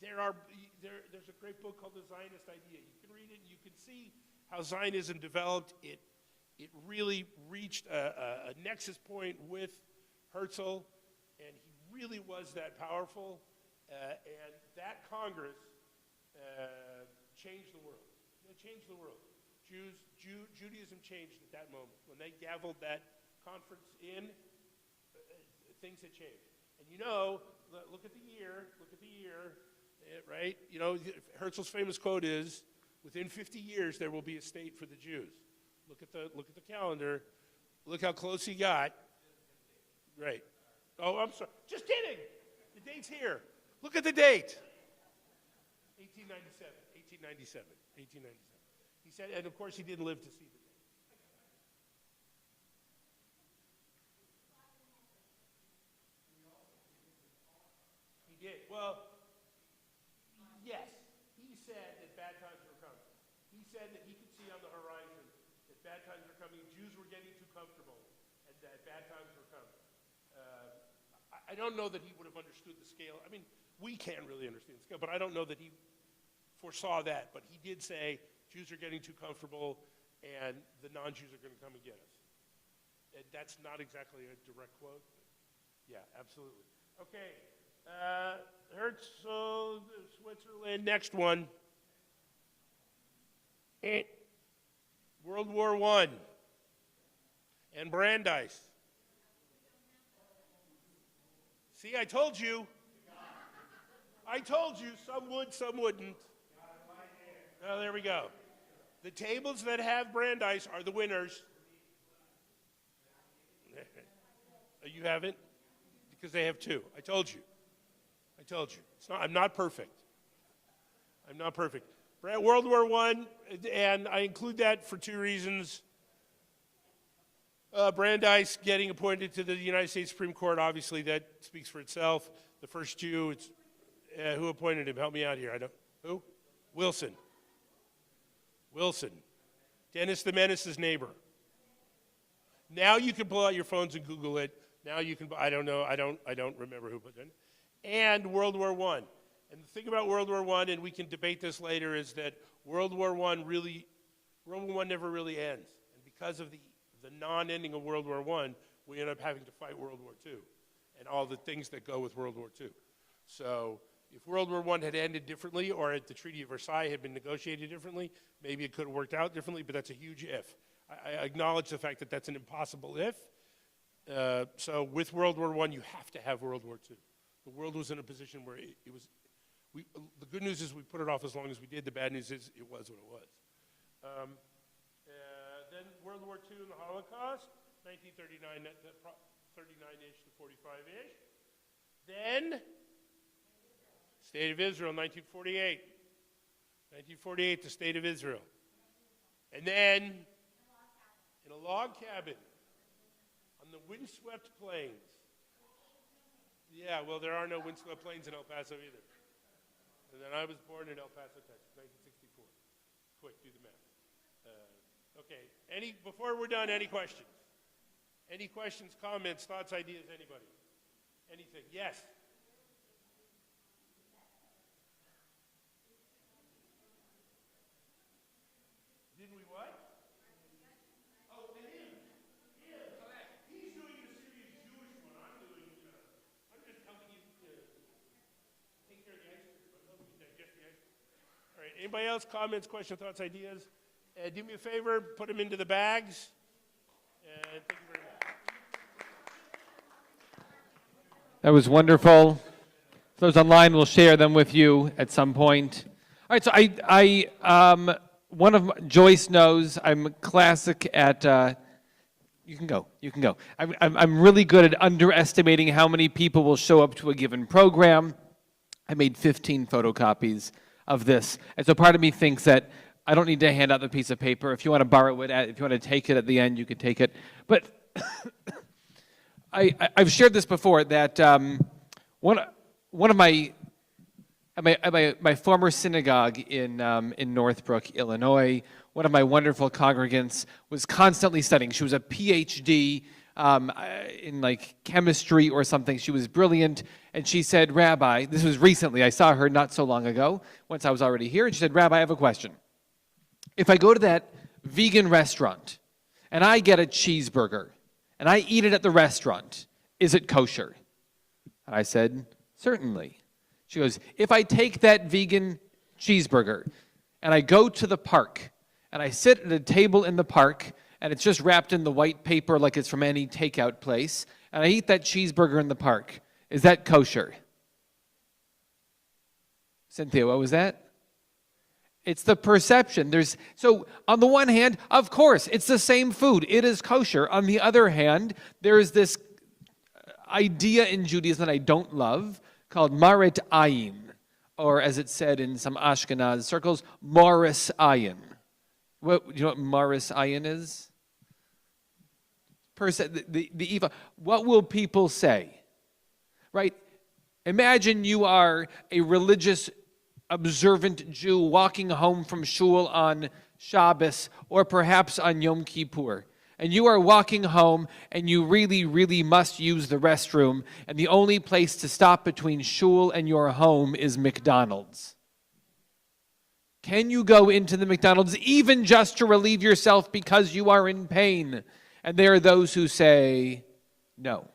There's a great book called The Zionist Idea. You can read it, and you can see how Zionism developed. It really reached a nexus point with Herzl, and he really was that powerful. And that Congress changed the world. It changed the world. Judaism changed at that moment. When they gavelled that conference in, things had changed. And look at the year, right? Herzl's famous quote is, "Within 50 years there will be a state for the Jews." Look at the calendar. Look how close he got. Right. Oh, I'm sorry. Just kidding. The date's here. Look at the date. 1897. He said, and of course he didn't live to see the date. He did. Well, yes. He said that bad times were coming. He said that he could see on the horizon that bad times were coming. Jews were getting too comfortable, and that bad times were coming. I don't know that he would have understood the scale. I mean, we can't really understand the scale, but I don't know that he foresaw that. But he did say Jews are getting too comfortable, and the non-Jews are going to come and get us. And that's not exactly a direct quote. But yeah, absolutely. Okay, Herzl, Switzerland. Next one. World War I and Brandeis. See, I told you. Some would, some wouldn't. Oh, there we go. The tables that have Brandeis are the winners. You haven't? Because they have two. I told you. I'm not perfect. World War I, and I include that for two reasons. Brandeis getting appointed to the United States Supreme Court, obviously that speaks for itself. The first Jew, who appointed him? Help me out here. Who? Wilson. Dennis the Menace's neighbor. Now you can pull out your phones and Google it. Now you can, I don't know, I don't remember who put it in. And World War I. And the thing about World War I, and we can debate this later, is that World War I never really ends. And because of the non-ending of World War I, we end up having to fight World War II and all the things that go with World War II. So if World War I had ended differently, or the Treaty of Versailles had been negotiated differently, maybe it could have worked out differently, but that's a huge if. I acknowledge the fact that that's an impossible if. So with World War I, you have to have World War II. The world was in a position where the good news is we put it off as long as we did. The bad news is it was what it was. Then World War II and the Holocaust, 1939, 39-ish to 45-ish. Then State of Israel, 1948. 1948, the State of Israel. And then in a log cabin on the windswept plains. Yeah, well, there are no windswept plains in El Paso either. And then I was born in El Paso, Texas, 1964. Quick, do the math. Okay, before we're done, any questions? Any questions, comments, thoughts, ideas, anybody? Anything? Yes? Didn't we what? Oh, the hymn. He's doing a serious Jewish one. I'm just helping you take care of the ice cream. I'm helping you digest the ice cream. All right, anybody else? Comments, questions, thoughts, ideas? Do me a favor, put them into the bags. And thank you very much. That was wonderful. Those online will share them with you at some point. All right, so Joyce knows I'm classic at, you can go. I'm really good at underestimating how many people will show up to a given program. I made 15 photocopies of this. And so part of me thinks that I don't need to hand out the piece of paper. If you want to borrow it, if you want to take it at the end, you could take it. But I've shared this before, that one of my former synagogue in Northbrook, Illinois, one of my wonderful congregants was constantly studying. She was a PhD in like chemistry or something. She was brilliant. And she said, Rabbi, this was recently, I saw her not so long ago, once I was already here, and she said, Rabbi, I have a question. If I go to that vegan restaurant and I get a cheeseburger and I eat it at the restaurant, is it kosher? And I said, certainly. She goes, if I take that vegan cheeseburger and I go to the park and I sit at a table in the park and it's just wrapped in the white paper like it's from any takeout place, and I eat that cheeseburger in the park, is that kosher? Cynthia, what was that? It's the perception. So on the one hand, of course, it's the same food. It is kosher. On the other hand, there is this idea in Judaism that I don't love called marit ayin, or as it's said in some Ashkenaz circles, moris ayin. Do you know what moris ayin is? The evil. What will people say? Right? Imagine you are a religious, observant Jew walking home from shul on Shabbos or perhaps on Yom Kippur. And you are walking home and you really, really must use the restroom, and the only place to stop between shul and your home is McDonald's. Can you go into the McDonald's even just to relieve yourself because you are in pain? And there are those who say no.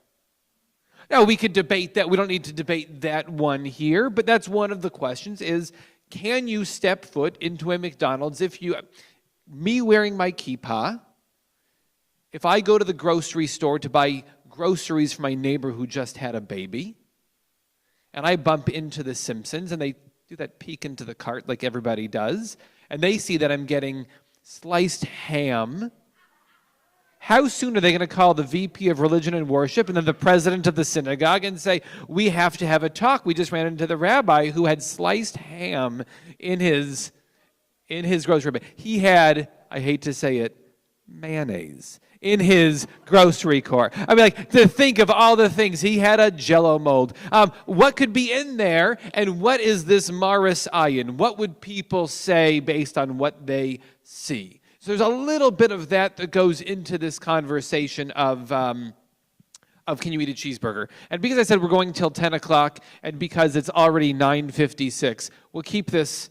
Now, we could debate that. We don't need to debate that one here, but that's one of the questions is, can you step foot into a McDonald's me wearing my kippah, if I go to the grocery store to buy groceries for my neighbor who just had a baby, and I bump into the Simpsons, and they do that peek into the cart like everybody does, and they see that I'm getting sliced ham, how soon are they going to call the VP of Religion and Worship and then the president of the synagogue and say, we have to have a talk? We just ran into the rabbi who had sliced ham in his grocery bag. He had, I hate to say it, mayonnaise in his grocery cart. I mean, like, to think of all the things. He had a Jell-O mold. What could be in there, and what is this maris ayin? What would people say based on what they see? So there's a little bit of that goes into this conversation of can you eat a cheeseburger? And because I said we're going till 10 o'clock, and because it's already 9:56, we'll keep this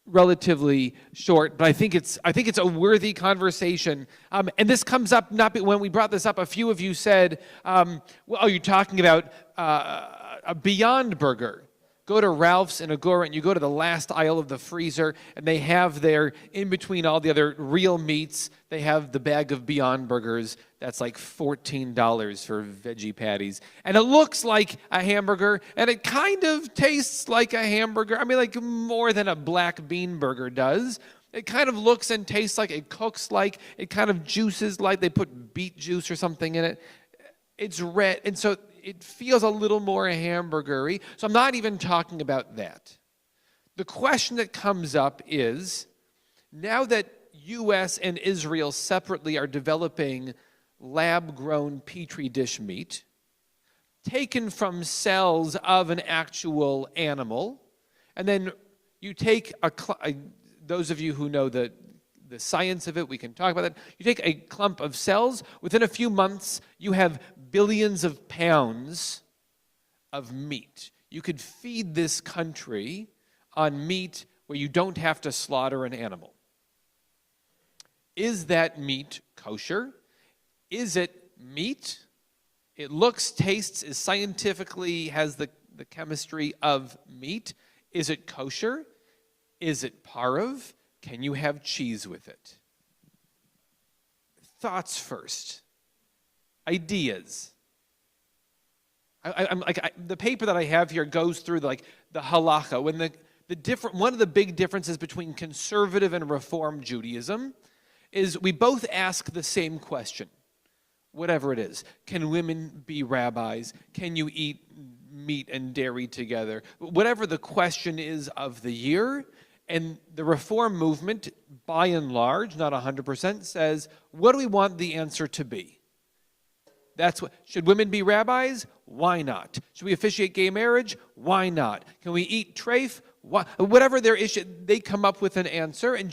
relatively short, but I think it's a worthy conversation. And this comes up, when we brought this up, a few of you said, you're talking about a Beyond Burger. Go to Ralph's in Agora and you go to the last aisle of the freezer, and they have there, in between all the other real meats, they have the bag of Beyond Burgers that's like $14 for veggie patties. And it looks like a hamburger, and it kind of tastes like a hamburger. I mean, like more than a black bean burger does. It kind of looks and tastes like, it cooks like, it kind of juices like, they put beet juice or something in it. It's red, and so it feels a little more hamburgery. So I'm not even talking about that. The question that comes up is, now that U.S. and Israel separately are developing lab-grown Petri dish meat, taken from cells of an actual animal, and then you take those of you who know the science of it, we can talk about that. You take a clump of cells, within a few months, you have billions of pounds of meat. You could feed this country on meat where you don't have to slaughter an animal. Is that meat kosher? Is it meat? It looks, tastes, is scientifically, has the chemistry of meat. Is it kosher? Is it parov? Can you have cheese with it? Thoughts first. Ideas. the paper that I have here goes through the halacha. When one of the big differences between conservative and Reform Judaism is we both ask the same question, whatever it is. Can women be rabbis? Can you eat meat and dairy together? Whatever the question is of the year. And the Reform movement, by and large, not 100%, says, what do we want the answer to be? Should women be rabbis? Why not? Should we officiate gay marriage? Why not? Can we eat treif? Whatever their issue, they come up with an answer, and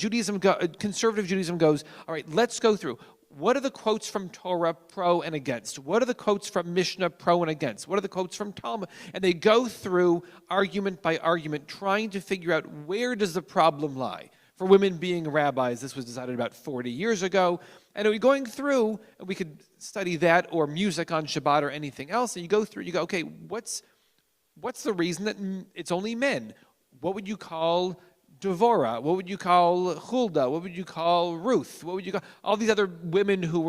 conservative Judaism goes, all right, let's go through. What are the quotes from Torah pro and against? What are the quotes from Mishnah pro and against? What are the quotes from Talmud? And they go through argument by argument, trying to figure out where does the problem lie. For women being rabbis, this was decided about 40 years ago. And we're going through, and we could study that or music on Shabbat or anything else, and you go through, you go, okay, what's the reason that it's only men? What would you call Devorah? What would you call Huldah? What would you call Ruth? What would you call all these other women who were